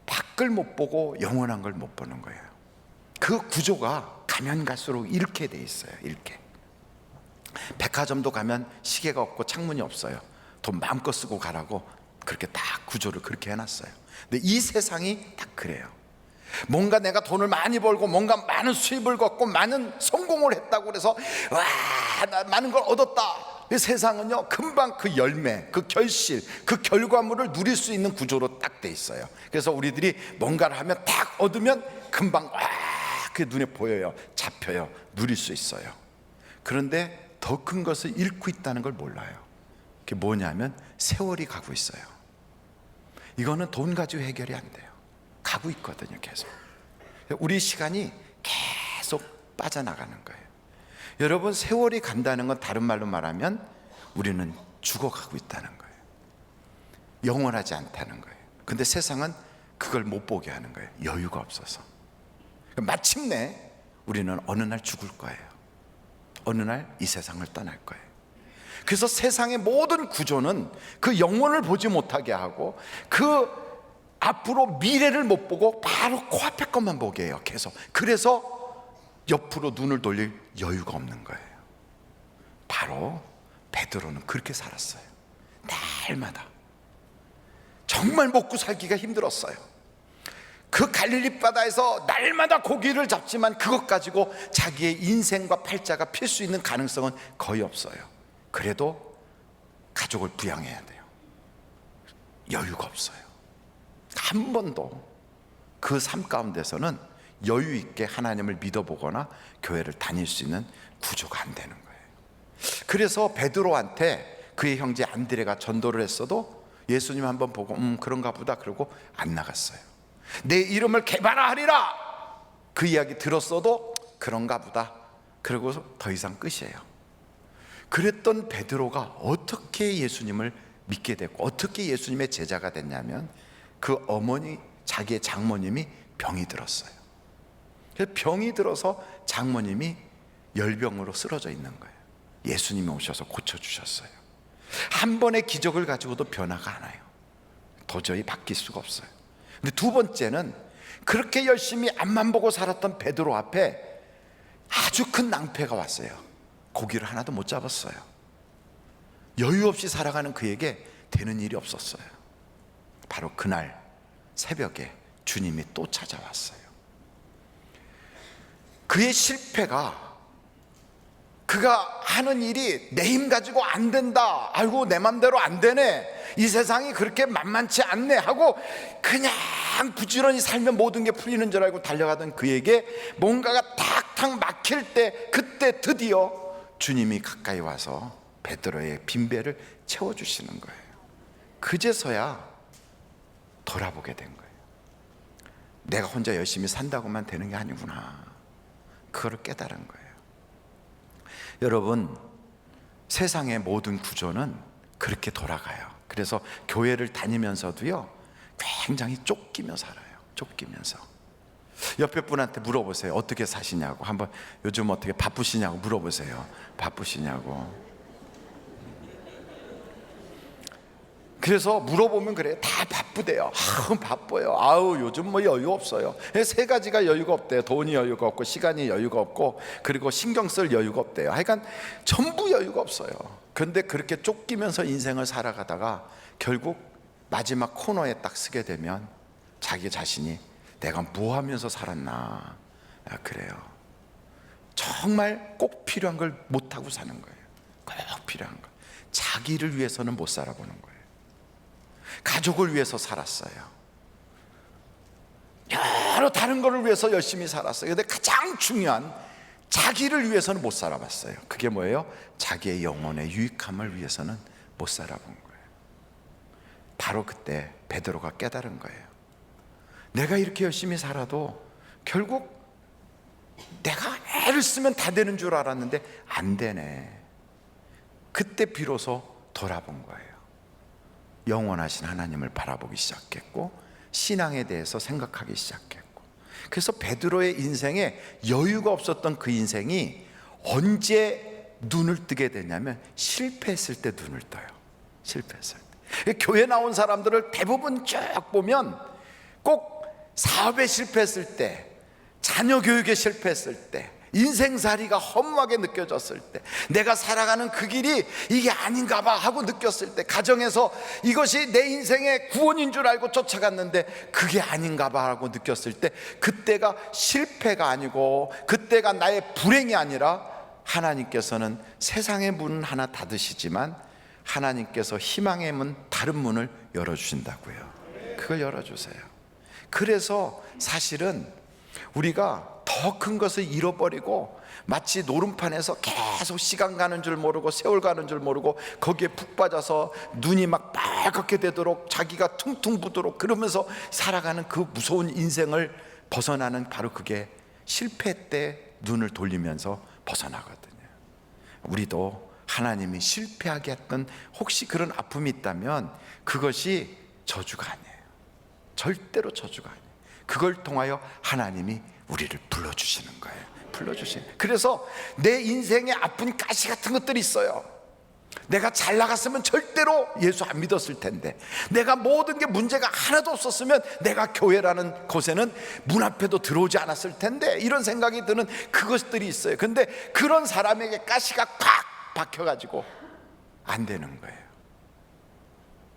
밖을 못 보고 영원한 걸 못 보는 거예요. 그 구조가 가면 갈수록 이렇게 돼 있어요. 이렇게. 백화점도 가면 시계가 없고 창문이 없어요. 돈 마음껏 쓰고 가라고 그렇게 딱 구조를 그렇게 해놨어요. 근데 이 세상이 딱 그래요. 뭔가 내가 돈을 많이 벌고 뭔가 많은 수입을 걷고 많은 성공을 했다고 그래서 나 많은 걸 얻었다. 이 세상은요 금방 그 열매, 그 결실, 그 결과물을 누릴 수 있는 구조로 딱 돼 있어요. 그래서 우리들이 뭔가를 하면 딱 얻으면 금방 그게 눈에 보여요. 잡혀요. 누릴 수 있어요. 그런데 더 큰 것을 잃고 있다는 걸 몰라요. 그게 뭐냐면 세월이 가고 있어요. 이거는 돈 가지고 해결이 안 돼요. 가고 있거든요. 계속 우리 시간이 계속 빠져나가는 거예요. 여러분, 세월이 간다는 건 다른 말로 말하면 우리는 죽어가고 있다는 거예요. 영원하지 않다는 거예요. 근데 세상은 그걸 못 보게 하는 거예요. 여유가 없어서. 마침내 우리는 어느 날 죽을 거예요. 어느 날 이 세상을 떠날 거예요. 그래서 세상의 모든 구조는 그 영혼을 보지 못하게 하고 그 앞으로 미래를 못 보고 바로 코앞에 것만 보게 해요. 계속. 그래서 옆으로 눈을 돌릴 여유가 없는 거예요. 바로 베드로는 그렇게 살았어요. 날마다 정말 먹고 살기가 힘들었어요. 그 갈릴리 바다에서 날마다 고기를 잡지만 그것 가지고 자기의 인생과 팔자가 필 수 있는 가능성은 거의 없어요. 그래도 가족을 부양해야 돼요. 여유가 없어요. 한 번도 그 삶 가운데서는 여유 있게 하나님을 믿어보거나 교회를 다닐 수 있는 구조가 안 되는 거예요. 그래서 베드로한테 그의 형제 안드레가 전도를 했어도 예수님 한번 보고 그런가 보다 그러고 안 나갔어요. 내 이름을 개발하리라 그 이야기 들었어도 그런가 보다 그러고 더 이상 끝이에요. 그랬던 베드로가 어떻게 예수님을 믿게 됐고 어떻게 예수님의 제자가 됐냐면 그 어머니, 자기의 장모님이 병이 들었어요. 그래서 병이 들어서 장모님이 열병으로 쓰러져 있는 거예요. 예수님이 오셔서 고쳐주셨어요. 한 번의 기적을 가지고도 변화가 안 와요. 도저히 바뀔 수가 없어요. 근데 두 번째는 그렇게 열심히 앞만 보고 살았던 베드로 앞에 아주 큰 낭패가 왔어요. 고기를 하나도 못 잡았어요. 여유 없이 살아가는 그에게 되는 일이 없었어요. 바로 그날 새벽에 주님이 또 찾아왔어요. 그의 실패가 그가 하는 일이 내 힘 가지고 안 된다, 아이고 내 맘대로 안 되네, 이 세상이 그렇게 만만치 않네 하고 그냥 부지런히 살면 모든 게 풀리는 줄 알고 달려가던 그에게 뭔가가 탁탁 막힐 때, 그때 드디어 주님이 가까이 와서 베드로의 빈배를 채워주시는 거예요. 그제서야 돌아보게 된 거예요. 내가 혼자 열심히 산다고만 되는 게 아니구나, 그거를 깨달은 거예요. 여러분, 세상의 모든 구조는 그렇게 돌아가요. 그래서 교회를 다니면서도요 굉장히 쫓기며 살아요. 쫓기면서 옆에 분한테 물어보세요. 어떻게 사시냐고. 한번 요즘 어떻게 바쁘시냐고 물어보세요. 바쁘시냐고. 그래서 물어보면 그래요. 다 바쁘대요. 바빠요. 아우 요즘 뭐 여유 없어요. 세 가지가 여유가 없대요. 돈이 여유가 없고, 시간이 여유가 없고, 그리고 신경 쓸 여유가 없대요. 하여간 전부 여유가 없어요. 그런데 그렇게 쫓기면서 인생을 살아가다가 결국 마지막 코너에 딱 서게 되면 자기 자신이 내가 뭐 하면서 살았나, 그래요. 정말 꼭 필요한 걸 못하고 사는 거예요. 꼭 필요한 거. 자기를 위해서는 못 살아보는 거예요. 가족을 위해서 살았어요. 여러 다른 거를 위해서 열심히 살았어요. 근데 가장 중요한 자기를 위해서는 못 살아봤어요. 그게 뭐예요? 자기의 영혼의 유익함을 위해서는 못 살아본 거예요. 바로 그때 베드로가 깨달은 거예요. 내가 이렇게 열심히 살아도 결국 내가 애를 쓰면 다 되는 줄 알았는데 안 되네. 그때 비로소 돌아본 거예요. 영원하신 하나님을 바라보기 시작했고, 신앙에 대해서 생각하기 시작했고, 그래서 베드로의 인생에 여유가 없었던 그 인생이 언제 눈을 뜨게 되냐면 실패했을 때 눈을 떠요. 실패했을 때. 교회 나온 사람들을 대부분 쭉 보면 꼭 사업에 실패했을 때, 자녀 교육에 실패했을 때, 인생살이가 허무하게 느껴졌을 때, 내가 살아가는 그 길이 이게 아닌가 봐 하고 느꼈을 때, 가정에서 이것이 내 인생의 구원인 줄 알고 쫓아갔는데 그게 아닌가 봐 하고 느꼈을 때, 그때가 실패가 아니고 그때가 나의 불행이 아니라 하나님께서는 세상의 문 하나 닫으시지만 하나님께서 희망의 문, 다른 문을 열어주신다고요. 그걸 열어주세요. 그래서 사실은 우리가 더 큰 것을 잃어버리고 마치 노름판에서 계속 시간 가는 줄 모르고 세월 가는 줄 모르고 거기에 푹 빠져서 눈이 막 빨갛게 되도록 자기가 퉁퉁 부도록 그러면서 살아가는 그 무서운 인생을 벗어나는, 바로 그게 실패 때 눈을 돌리면서 벗어나거든요. 우리도 하나님이 실패하게 했던 혹시 그런 아픔이 있다면 그것이 저주가 아니에요. 절대로 저주가 아니에요. 그걸 통하여 하나님이 우리를 불러주시는 거예요. 불러주시는. 그래서 내 인생에 아픈 가시 같은 것들이 있어요. 내가 잘 나갔으면 절대로 예수 안 믿었을 텐데, 내가 모든 게 문제가 하나도 없었으면 내가 교회라는 곳에는 문 앞에도 들어오지 않았을 텐데, 이런 생각이 드는 그것들이 있어요. 근데 그런 사람에게 가시가 꽉 박혀가지고 안 되는 거예요.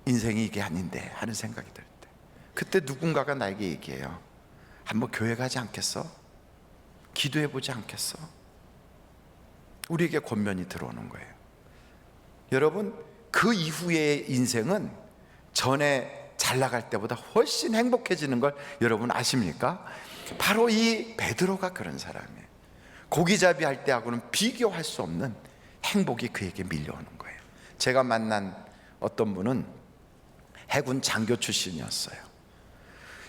인생이 이게 아닌데 하는 생각이 들 때, 그때 누군가가 나에게 얘기해요. 한번 교회 가지 않겠어? 기도해보지 않겠어? 우리에게 권면이 들어오는 거예요. 여러분, 그 이후의 인생은 전에 잘 나갈 때보다 훨씬 행복해지는 걸 여러분 아십니까? 바로 이 베드로가 그런 사람이에요. 고기잡이 할 때하고는 비교할 수 없는 행복이 그에게 밀려오는 거예요. 제가 만난 어떤 분은 해군 장교 출신이었어요.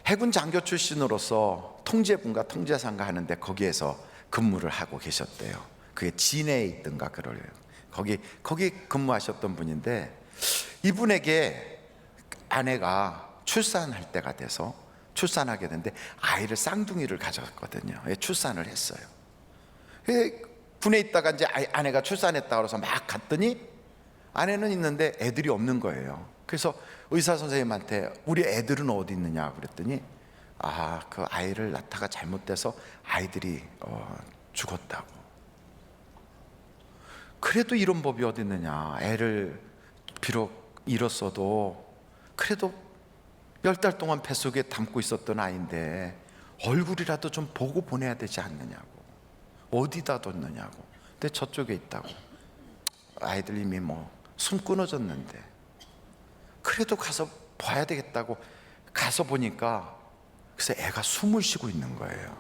해군 장교 출신으로서 통제부인가 통제상가 하는데 거기에서 근무를 하고 계셨대요. 그게 진해에 있던가 그래요. 거기 근무하셨던 분인데, 이분에게 아내가 출산할 때가 돼서 출산하게 됐는데 아이를 쌍둥이를 가져갔거든요. 출산을 했어요. 군에 있다가 이제 아내가 출산했다 그래서 막 갔더니 아내는 있는데 애들이 없는 거예요. 그래서 의사 선생님한테 우리 애들은 어디 있느냐 그랬더니, 그 아이를 낳다가 잘못돼서 아이들이 죽었다고. 그래도 이런 법이 어디 있느냐, 애를 비록 잃었어도 그래도 10달 동안 뱃속에 담고 있었던 아이인데 얼굴이라도 좀 보고 보내야 되지 않느냐고. 어디다 뒀느냐고. 근데 저쪽에 있다고. 아이들 이미 숨 끊어졌는데 그래도 가서 봐야 되겠다고 가서 보니까, 그래서 애가 숨을 쉬고 있는 거예요.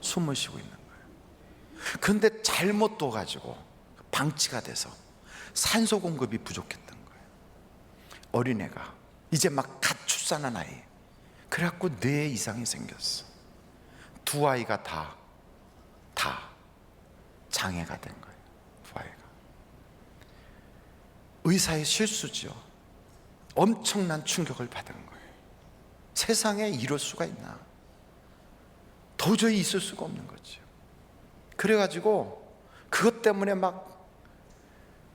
숨을 쉬고 있는 거예요. 그런데 잘못 둬가지고 방치가 돼서 산소 공급이 부족했던 거예요. 어린애가 이제 막 갓 출산한 아이. 그래갖고 뇌에 이상이 생겼어. 두 아이가 다 장애가 된 거예요. 두 아이가. 의사의 실수죠. 엄청난 충격을 받은 거예요. 세상에 이럴 수가 있나? 도저히 있을 수가 없는 거죠. 그래가지고 그것 때문에 막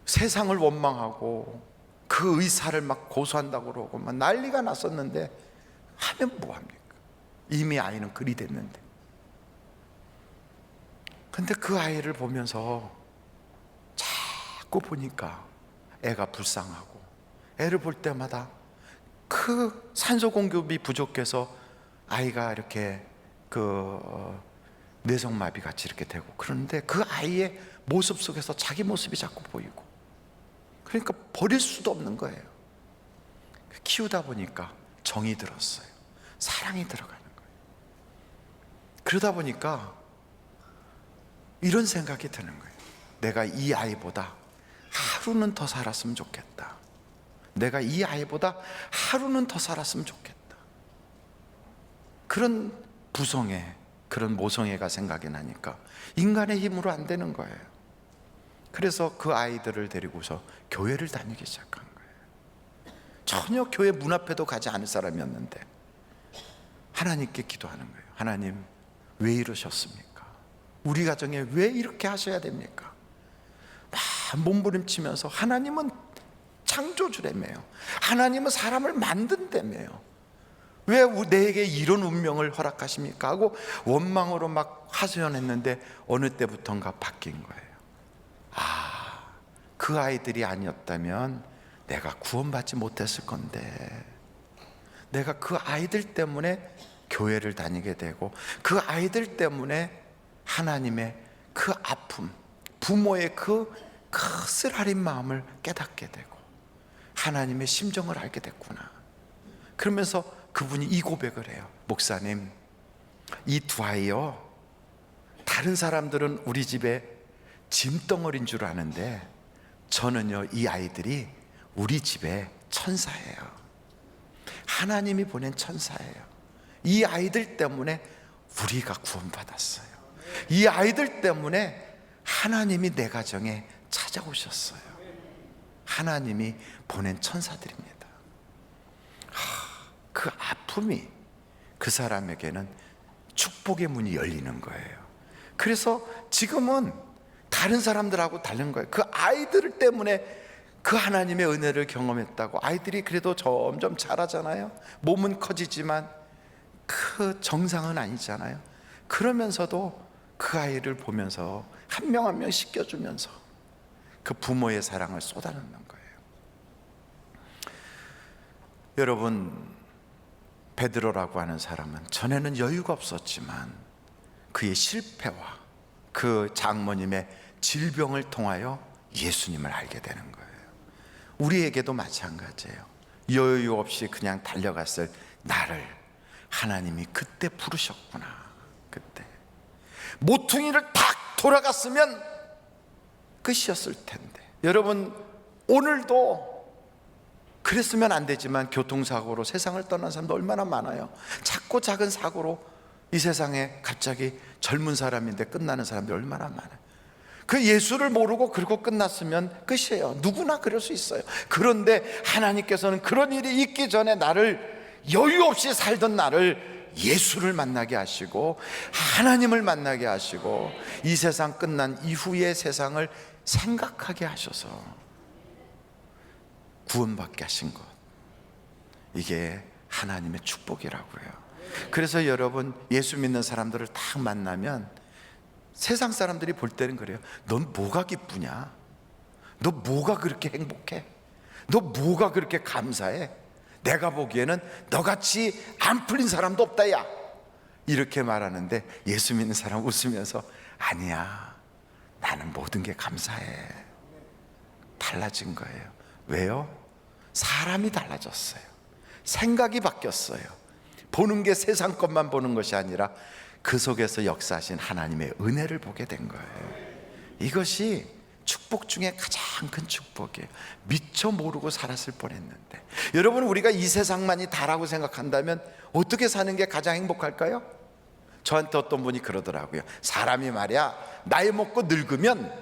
세상을 원망하고 그 의사를 막 고소한다고 그러고 막 난리가 났었는데, 하면 뭐합니까? 이미 아이는 그리 됐는데. 근데 그 아이를 보면서 자꾸 보니까 애가 불쌍하고, 애를 볼 때마다 그 산소 공급이 부족해서 아이가 이렇게 뇌성마비 같이 이렇게 되고, 그런데 그 아이의 모습 속에서 자기 모습이 자꾸 보이고, 그러니까 버릴 수도 없는 거예요. 키우다 보니까 정이 들었어요. 사랑이 들어가는 거예요. 그러다 보니까 이런 생각이 드는 거예요. 내가 이 아이보다 하루는 더 살았으면 좋겠다. 내가 이 아이보다 하루는 더 살았으면 좋겠다. 그런 부성애, 그런 모성애가 생각이 나니까 인간의 힘으로 안 되는 거예요. 그래서 그 아이들을 데리고서 교회를 다니기 시작한 거예요. 전혀 교회 문 앞에도 가지 않을 사람이었는데 하나님께 기도하는 거예요. 하나님, 왜 이러셨습니까? 우리 가정에 왜 이렇게 하셔야 됩니까? 막 몸부림치면서 하나님은 창조주라며요. 하나님은 사람을 만든다며요. 왜 내게 이런 운명을 허락하십니까? 하고 원망으로 막 하소연했는데 어느 때부턴가 바뀐 거예요. 그 아이들이 아니었다면 내가 구원받지 못했을 건데, 내가 그 아이들 때문에 교회를 다니게 되고, 그 아이들 때문에 하나님의 그 아픔, 부모의 그 쓰라린 마음을 깨닫게 되고 하나님의 심정을 알게 됐구나. 그러면서 그분이 이 고백을 해요. 목사님, 이 두 아이요, 다른 사람들은 우리 집에 짐덩어리인 줄 아는데 저는요, 이 아이들이 우리 집에 천사예요. 하나님이 보낸 천사예요. 이 아이들 때문에 우리가 구원받았어요. 이 아이들 때문에 하나님이 내 가정에 찾아오셨어요. 하나님이 보낸 천사들입니다. 그 아픔이 그 사람에게는 축복의 문이 열리는 거예요. 그래서 지금은 다른 사람들하고 다른 거예요. 그 아이들 때문에 그 하나님의 은혜를 경험했다고. 아이들이 그래도 점점 자라잖아요. 몸은 커지지만 그 정상은 아니잖아요. 그러면서도 그 아이를 보면서 한 명 한 명 씻겨주면서 그 부모의 사랑을 쏟아넣는 거예요. 여러분, 베드로라고 하는 사람은 전에는 여유가 없었지만 그의 실패와 그 장모님의 질병을 통하여 예수님을 알게 되는 거예요. 우리에게도 마찬가지예요. 여유 없이 그냥 달려갔을 나를 하나님이 그때 부르셨구나. 그때 모퉁이를 탁 돌아갔으면 끝이었을 텐데. 여러분, 오늘도 그랬으면 안 되지만 교통사고로 세상을 떠난 사람도 얼마나 많아요. 작고 작은 사고로 이 세상에 갑자기 젊은 사람인데 끝나는 사람들이 얼마나 많아요. 그 예수를 모르고 그러고 끝났으면 끝이에요. 누구나 그럴 수 있어요. 그런데 하나님께서는 그런 일이 있기 전에 나를, 여유 없이 살던 나를 예수를 만나게 하시고 하나님을 만나게 하시고 이 세상 끝난 이후의 세상을 생각하게 하셔서 구원받게 하신 것, 이게 하나님의 축복이라고요. 그래서 여러분, 예수 믿는 사람들을 딱 만나면 세상 사람들이 볼 때는 그래요. 넌 뭐가 기쁘냐? 너 뭐가 그렇게 행복해? 너 뭐가 그렇게 감사해? 내가 보기에는 너같이 안 풀린 사람도 없다 야, 이렇게 말하는데 예수 믿는 사람 웃으면서 아니야, 나는 모든 게 감사해. 달라진 거예요. 왜요? 사람이 달라졌어요. 생각이 바뀌었어요. 보는 게 세상 것만 보는 것이 아니라 그 속에서 역사하신 하나님의 은혜를 보게 된 거예요. 이것이 축복 중에 가장 큰 축복이에요. 미처 모르고 살았을 뻔했는데. 여러분, 우리가 이 세상만이 다라고 생각한다면 어떻게 사는 게 가장 행복할까요? 저한테 어떤 분이 그러더라고요. 사람이 말이야, 나이 먹고 늙으면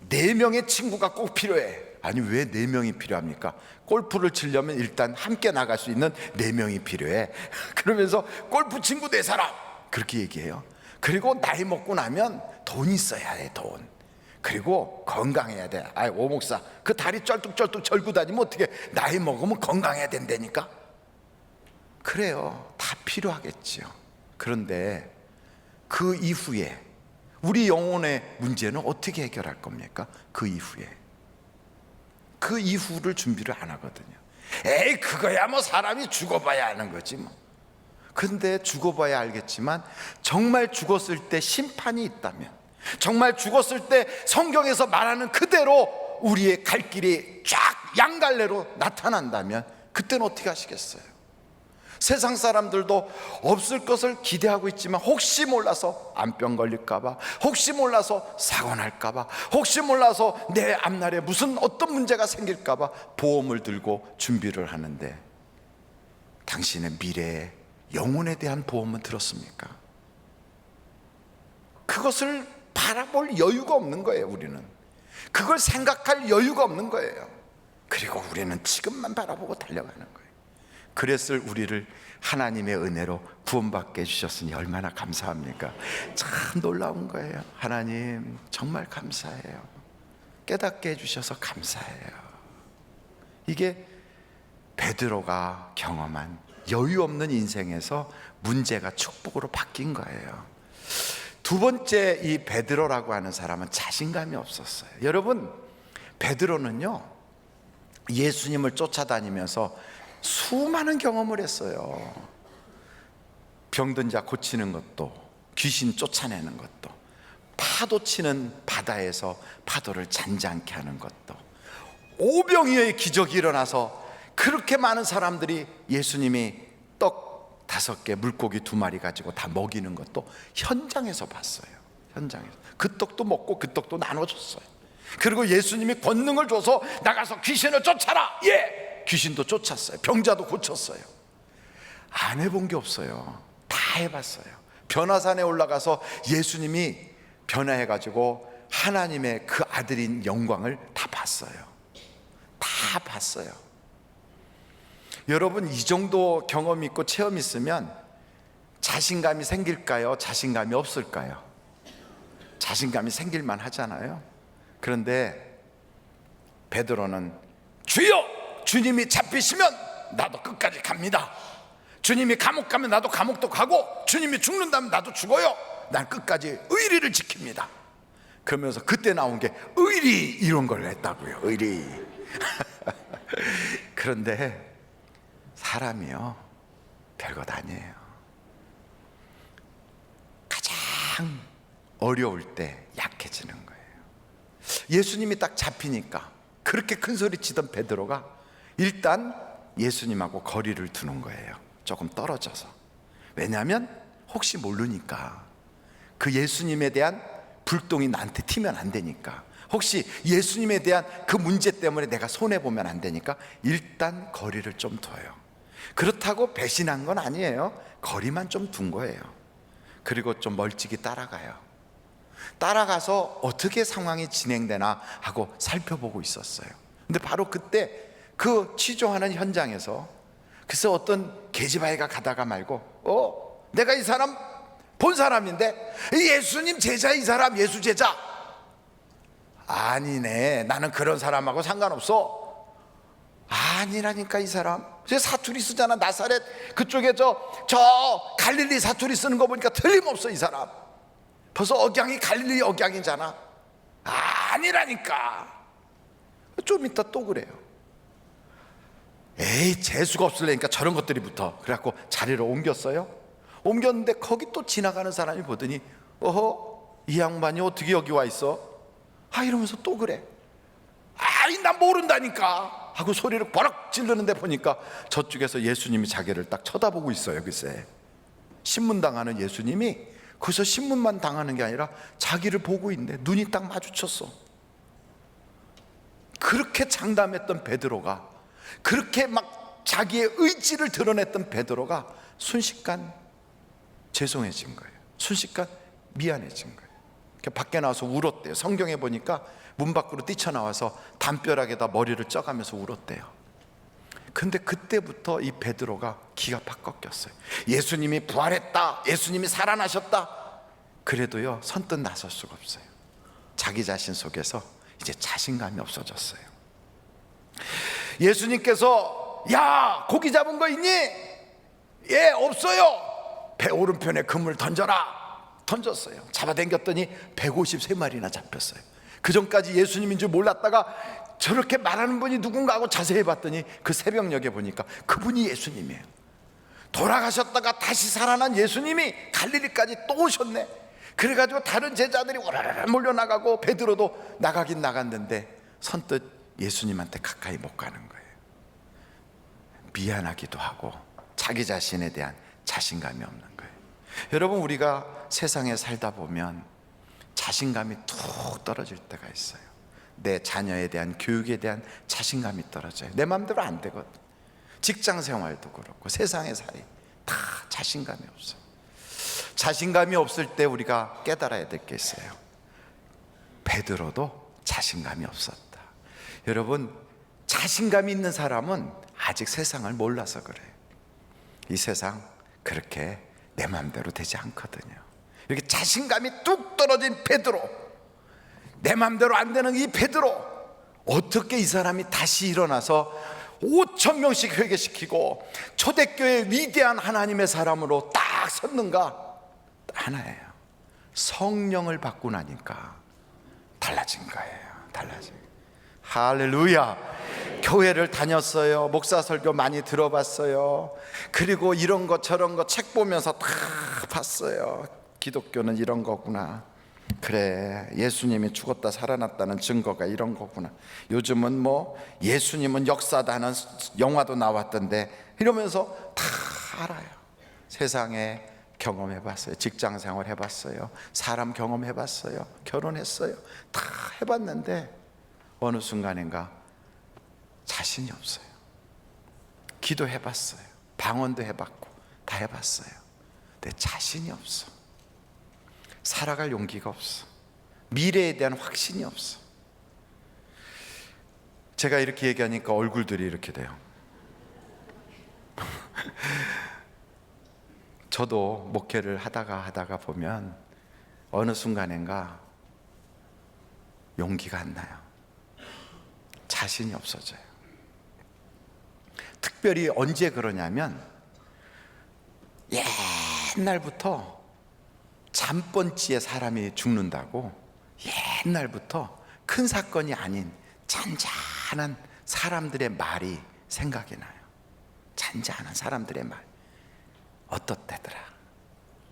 4명의 친구가 꼭 필요해. 아니, 왜 4명이 필요합니까? 골프를 치려면 일단 함께 나갈 수 있는 4명이 필요해. 그러면서 골프 친구 4사람, 그렇게 얘기해요. 그리고 나이 먹고 나면 돈 있어야 해, 돈. 그리고 건강해야 돼. 아이, 오 목사, 그 다리 쩔뚝쩔뚝 절고 다니면 어떻게, 나이 먹으면 건강해야 된다니까. 그래요, 다 필요하겠지요. 그런데 그 이후에 우리 영혼의 문제는 어떻게 해결할 겁니까? 그 이후를 준비를 안 하거든요. 에이, 그거야 뭐 사람이 죽어봐야 하는 거지 뭐. 근데 죽어봐야 알겠지만, 정말 죽었을 때 심판이 있다면, 정말 죽었을 때 성경에서 말하는 그대로 우리의 갈 길이 쫙 양갈래로 나타난다면 그때는 어떻게 하시겠어요? 세상 사람들도 없을 것을 기대하고 있지만 혹시 몰라서 암병 걸릴까봐, 혹시 몰라서 사고 날까봐, 혹시 몰라서 내 앞날에 무슨 어떤 문제가 생길까봐 보험을 들고 준비를 하는데, 당신의 미래에 영혼에 대한 보험은 들었습니까? 그것을 바라볼 여유가 없는 거예요. 우리는 그걸 생각할 여유가 없는 거예요. 그리고 우리는 지금만 바라보고 달려가는 거예요. 그랬을 우리를 하나님의 은혜로 구원받게 해주셨으니 얼마나 감사합니까? 참 놀라운 거예요. 하나님 정말 감사해요. 깨닫게 해주셔서 감사해요. 이게 베드로가 경험한 여유 없는 인생에서 문제가 축복으로 바뀐 거예요. 두 번째, 이 베드로라고 하는 사람은 자신감이 없었어요. 여러분, 베드로는요, 예수님을 쫓아다니면서 수많은 경험을 했어요. 병든 자 고치는 것도, 귀신 쫓아내는 것도, 파도 치는 바다에서 파도를 잔잔케 하는 것도, 오병이어의 기적이 일어나서 그렇게 많은 사람들이 예수님이 떡 5개, 물고기 2마리 가지고 다 먹이는 것도 현장에서 봤어요. 현장에서 그 떡도 먹고 그 떡도 나눠줬어요. 그리고 예수님이 권능을 줘서 나가서 귀신을 쫓아라. 예, 귀신도 쫓았어요. 병자도 고쳤어요. 안 해본 게 없어요. 다 해봤어요. 변화산에 올라가서 예수님이 변화해가지고 하나님의 그 아들인 영광을 다 봤어요. 다 봤어요. 여러분, 이 정도 경험 있고 체험 있으면 자신감이 생길까요? 자신감이 없을까요? 자신감이 생길만 하잖아요. 그런데 베드로는 주여, 주님이 잡히시면 나도 끝까지 갑니다. 주님이 감옥 가면 나도 감옥도 가고, 주님이 죽는다면 나도 죽어요. 난 끝까지 의리를 지킵니다. 그러면서 그때 나온 게 의리, 이런 걸 했다고요. 의리. 그런데 사람이요, 별것 아니에요. 가장 어려울 때 약해지는 거예요. 예수님이 딱 잡히니까 그렇게 큰 소리 치던 베드로가 일단 예수님하고 거리를 두는 거예요. 조금 떨어져서. 왜냐하면 혹시 모르니까, 그 예수님에 대한 불똥이 나한테 튀면 안 되니까, 혹시 예수님에 대한 그 문제 때문에 내가 손해보면 안 되니까 일단 거리를 좀 둬요. 그렇다고 배신한 건 아니에요. 거리만 좀 둔 거예요. 그리고 좀 멀찍이 따라가요. 따라가서 어떻게 상황이 진행되나 하고 살펴보고 있었어요. 근데 바로 그때 그 취조하는 현장에서 글쎄 어떤 계집아이가 가다가 말고 내가 이 사람 본 사람인데, 예수님 제자, 이 사람 예수 제자. 아니네, 나는 그런 사람하고 상관없어. 아니라니까, 이 사람 제 사투리 쓰잖아. 나사렛 그쪽에 저 갈릴리 사투리 쓰는 거 보니까 틀림없어. 이 사람 벌써 억양이 갈릴리 억양이잖아. 아니라니까. 좀 이따 또 그래요. 에이, 재수가 없을래니까 저런 것들이 붙어. 그래갖고 자리를 옮겼어요. 옮겼는데 거기 또 지나가는 사람이 보더니 어허, 이 양반이 어떻게 여기 와 있어? 이러면서 또 그래. 난 모른다니까 하고 소리를 버럭 지르는데 보니까 저쪽에서 예수님이 자기를 딱 쳐다보고 있어요. 글쎄, 신문 당하는 예수님이 거기서 신문만 당하는 게 아니라 자기를 보고 있는데 눈이 딱 마주쳤어. 그렇게 장담했던 베드로가, 그렇게 막 자기의 의지를 드러냈던 베드로가 순식간 죄송해진 거예요. 순식간 미안해진 거예요. 밖에 나와서 울었대요. 성경에 보니까 문 밖으로 뛰쳐나와서 담벼락에다 머리를 쪄가면서 울었대요. 근데 그때부터 이 베드로가 기가 팍 꺾였어요. 예수님이 부활했다, 예수님이 살아나셨다, 그래도요 선뜻 나설 수가 없어요. 자기 자신 속에서 이제 자신감이 없어졌어요. 예수님께서 야, 고기 잡은 거 있니? 예, 없어요. 배 오른편에 그물 던져라. 던졌어요. 잡아당겼더니 153마리나 잡혔어요. 그 전까지 예수님인 줄 몰랐다가 저렇게 말하는 분이 누군가 하고 자세히 봤더니 그 새벽녘에 보니까 그분이 예수님이에요. 돌아가셨다가 다시 살아난 예수님이 갈릴리까지 또 오셨네. 그래가지고 다른 제자들이 오라라 몰려나가고 베드로도 나가긴 나갔는데 선뜻 예수님한테 가까이 못 가는 거예요. 미안하기도 하고 자기 자신에 대한 자신감이 없는 거예요. 여러분, 우리가 세상에 살다 보면 자신감이 툭 떨어질 때가 있어요. 내 자녀에 대한 교육에 대한 자신감이 떨어져요. 내 마음대로 안 되거든. 직장 생활도 그렇고 세상의 살이 다 자신감이 없어요. 자신감이 없을 때 우리가 깨달아야 될 게 있어요. 베드로도 자신감이 없었다. 여러분, 자신감이 있는 사람은 아직 세상을 몰라서 그래요. 이 세상 그렇게 내 마음대로 되지 않거든요. 이렇게 자신감이 뚝 떨어진 베드로, 내 마음대로 안 되는 이 베드로, 어떻게 이 사람이 다시 일어나서 5,000명씩 회개시키고 초대교회의 위대한 하나님의 사람으로 딱 섰는가? 하나예요. 성령을 받고 나니까 달라진 거예요. 달라진 거예요. 할렐루야. 교회를 다녔어요. 목사 설교 많이 들어봤어요. 그리고 이런 거 저런 거 책 보면서 다 봤어요. 기독교는 이런 거구나. 그래, 예수님이 죽었다 살아났다는 증거가 이런 거구나. 요즘은 뭐 예수님은 역사다 하는 영화도 나왔던데, 이러면서 다 알아요. 세상에 경험해봤어요. 직장 생활 해봤어요. 사람 경험해봤어요. 결혼했어요. 다 해봤는데 어느 순간인가 자신이 없어요. 기도해봤어요. 방언도 해봤고 다 해봤어요. 근데 자신이 없어. 살아갈 용기가 없어. 미래에 대한 확신이 없어. 제가 이렇게 얘기하니까 얼굴들이 이렇게 돼요. 저도 목회를 하다가 보면 어느 순간인가 용기가 안 나요. 자신이 없어져요. 특별히 언제 그러냐면 옛날부터 잠번지에 사람이 죽는다고 옛날부터 큰 사건이 아닌 잔잔한 사람들의 말이 생각이 나요. 잔잔한 사람들의 말. 어떻대더라,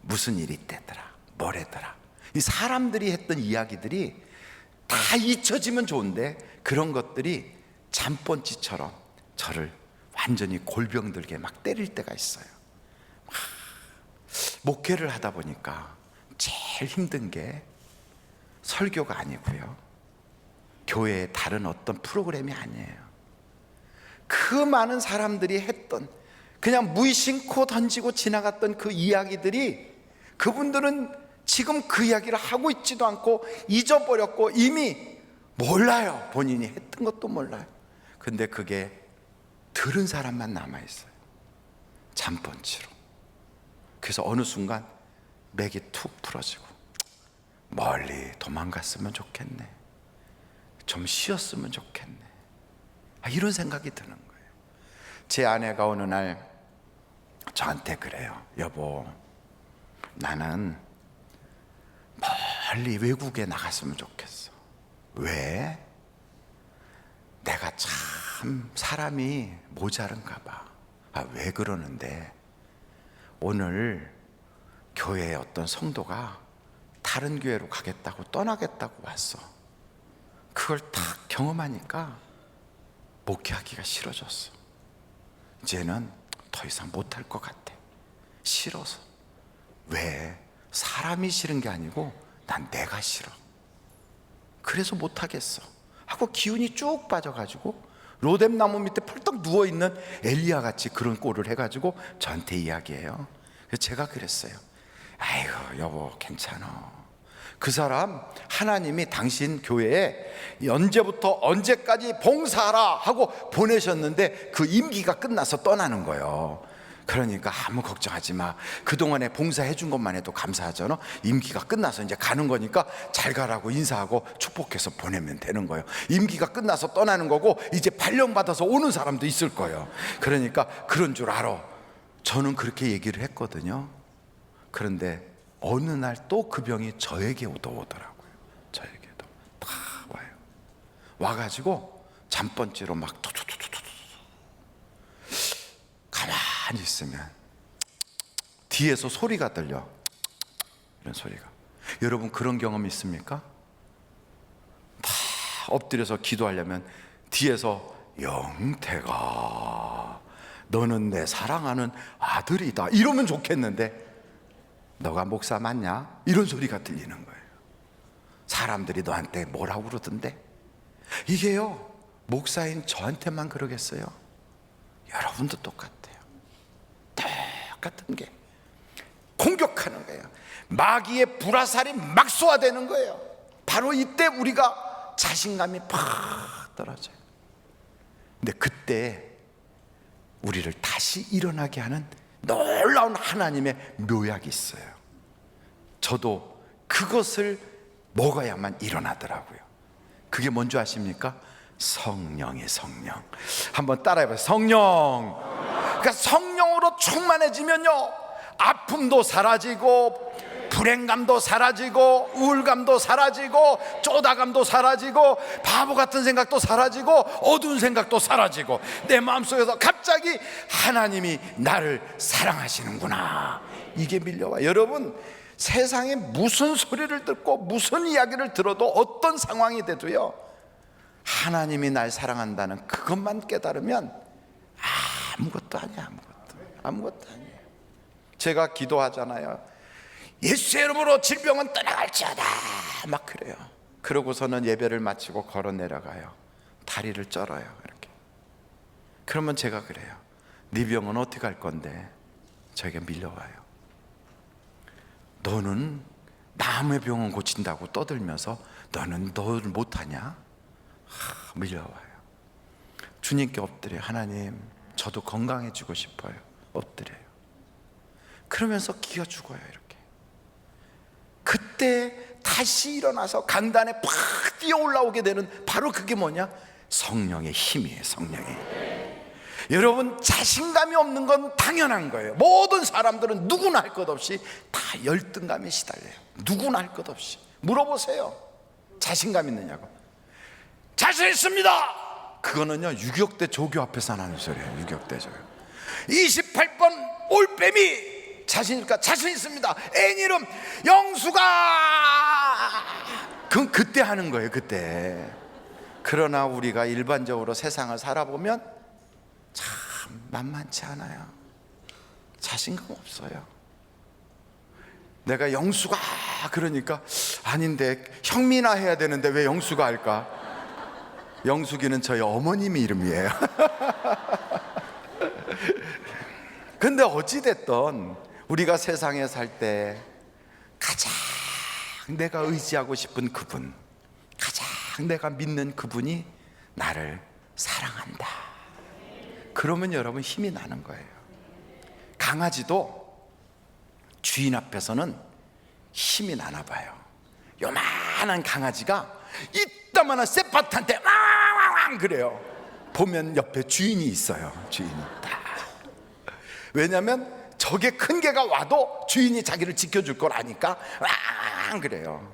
무슨 일이 있대더라, 뭐래더라. 이 사람들이 했던 이야기들이 다 잊혀지면 좋은데 그런 것들이 잠번지처럼 저를 완전히 골병들게 막 때릴 때가 있어요. 목회를 하다 보니까 제일 힘든 게 설교가 아니고요, 교회의 다른 어떤 프로그램이 아니에요. 그 많은 사람들이 했던, 그냥 무의식코 던지고 지나갔던 그 이야기들이, 그분들은 지금 그 이야기를 하고 있지도 않고 잊어버렸고 이미 몰라요. 본인이 했던 것도 몰라요. 근데 그게 들은 사람만 남아있어요. 잠번치로. 그래서 어느 순간 맥이 툭 풀어지고 멀리 도망갔으면 좋겠네, 좀 쉬었으면 좋겠네, 이런 생각이 드는 거예요. 제 아내가 어느 날 저한테 그래요. 여보, 나는 멀리 외국에 나갔으면 좋겠어. 왜? 내가 참 사람이 모자른가 봐. 왜 그러는데? 오늘 교회의 어떤 성도가 다른 교회로 가겠다고 떠나겠다고 왔어. 그걸 딱 경험하니까 목회하기가 싫어졌어. 이제는 더 이상 못할 것 같아. 싫어서. 왜? 사람이 싫은 게 아니고 난 내가 싫어. 그래서 못하겠어 하고 기운이 쭉 빠져가지고 로뎀나무 밑에 펄떡 누워있는 엘리야 같이 그런 꼴을 해가지고 저한테 이야기해요. 그래서 제가 그랬어요. 아이고 여보, 괜찮아. 그 사람 하나님이 당신 교회에 언제부터 언제까지 봉사하라 하고 보내셨는데 그 임기가 끝나서 떠나는 거예요. 그러니까 아무 걱정하지 마. 그동안에 봉사해 준 것만 해도 감사하잖아. 임기가 끝나서 이제 가는 거니까 잘 가라고 인사하고 축복해서 보내면 되는 거예요. 임기가 끝나서 떠나는 거고 이제 발령받아서 오는 사람도 있을 거예요. 그러니까 그런 줄 알아. 저는 그렇게 얘기를 했거든요. 그런데 어느 날 또 그 병이 저에게 오더라고요. 저에게도 다 와요. 와가지고 잠번지로 막 투투투투투. 가만히 있으면 뒤에서 소리가 들려. 이런 소리가. 여러분 그런 경험 있습니까? 다 엎드려서 기도하려면 뒤에서 영태가 너는 내 사랑하는 아들이다 이러면 좋겠는데 너가 목사 맞냐? 이런 소리가 들리는 거예요. 사람들이 너한테 뭐라고 그러던데? 이게요, 목사인 저한테만 그러겠어요? 여러분도 똑같아요. 똑같은 게 공격하는 거예요. 마귀의 불화살이 막 쏘아대는 거예요. 바로 이때 우리가 자신감이 팍 떨어져요. 근데 그때 우리를 다시 일어나게 하는 놀라운 하나님의 묘약이 있어요. 저도 그것을 먹어야만 일어나더라고요. 그게 뭔지 아십니까? 성령이 성령. 한번 따라해봐요. 성령. 그러니까 성령으로 충만해지면요, 아픔도 사라지고 불행감도 사라지고 우울감도 사라지고 쪼다감도 사라지고 바보 같은 생각도 사라지고 어두운 생각도 사라지고 내 마음속에서 갑자기 하나님이 나를 사랑하시는구나, 이게 밀려와. 여러분, 세상에 무슨 소리를 듣고 무슨 이야기를 들어도 어떤 상황이 돼도요, 하나님이 날 사랑한다는 그것만 깨달으면 아무것도 아니야. 아무것도 아니에요. 제가 기도하잖아요. 예수의 이름으로 질병은 떠나갈지어다 막 그래요. 그러고서는 예배를 마치고 걸어 내려가요. 다리를 쩔어요. 이렇게. 그러면 제가 그래요. 네 병은 어떻게 할 건데? 저에게 밀려와요. 너는 남의 병은 고친다고 떠들면서 너는 뭘 못하냐? 밀려와요. 주님께 엎드려요. 하나님, 저도 건강해지고 싶어요. 엎드려요. 그러면서 기어 죽어요. 이렇게. 그때 다시 일어나서 강단에 팍 뛰어 올라오게 되는 바로 그게 뭐냐? 성령의 힘이에요. 성령의. 여러분, 자신감이 없는 건 당연한 거예요. 모든 사람들은 누구나 할 것 없이 다 열등감에 시달려요. 누구나 할 것 없이. 물어보세요. 자신감 있느냐고. 자신 있습니다. 그거는요, 유격대 조교 앞에서 나는 소리예요. 유격대 조교. 28번 올빼미 자신일까? 자신 있습니다. 애 이름 영수가. 그건 그때 하는 거예요. 그때. 그러나 우리가 일반적으로 세상을 살아보면 참 만만치 않아요. 자신감 없어요. 내가 영수가 그러니까 아닌데 형미나 해야 되는데 왜 영수가 할까? 영숙이는 저희 어머님의 이름이에요. 근데 어찌됐든 우리가 세상에 살 때 가장 내가 의지하고 싶은 그분, 가장 내가 믿는 그분이 나를 사랑한다. 그러면 여러분 힘이 나는 거예요. 강아지도 주인 앞에서는 힘이 나나 봐요. 요만한 강아지가 이따만한 쌔파트한테 왕왕왕 그래요. 보면 옆에 주인이 있어요. 주인이 딱. 왜냐하면 저게 큰 개가 와도 주인이 자기를 지켜줄 걸 아니까 왕 그래요.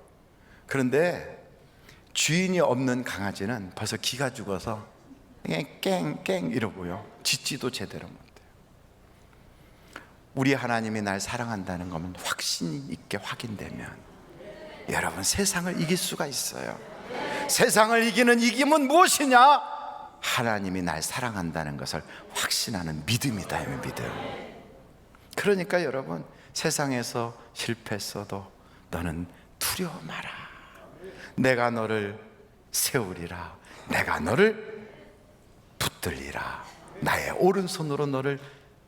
그런데 주인이 없는 강아지는 벌써 기가 죽어서 깽깽 이러고요. 짖지도 제대로 못해요. 우리 하나님이 날 사랑한다는 것은 확신 있게 확인되면 여러분 세상을 이길 수가 있어요. 세상을 이기는 이김은 무엇이냐? 하나님이 날 사랑한다는 것을 확신하는 믿음이다. 믿음. 그러니까 여러분 세상에서 실패했어도 너는 두려워 마라. 내가 너를 세우리라. 내가 너를 붙들리라. 나의 오른손으로 너를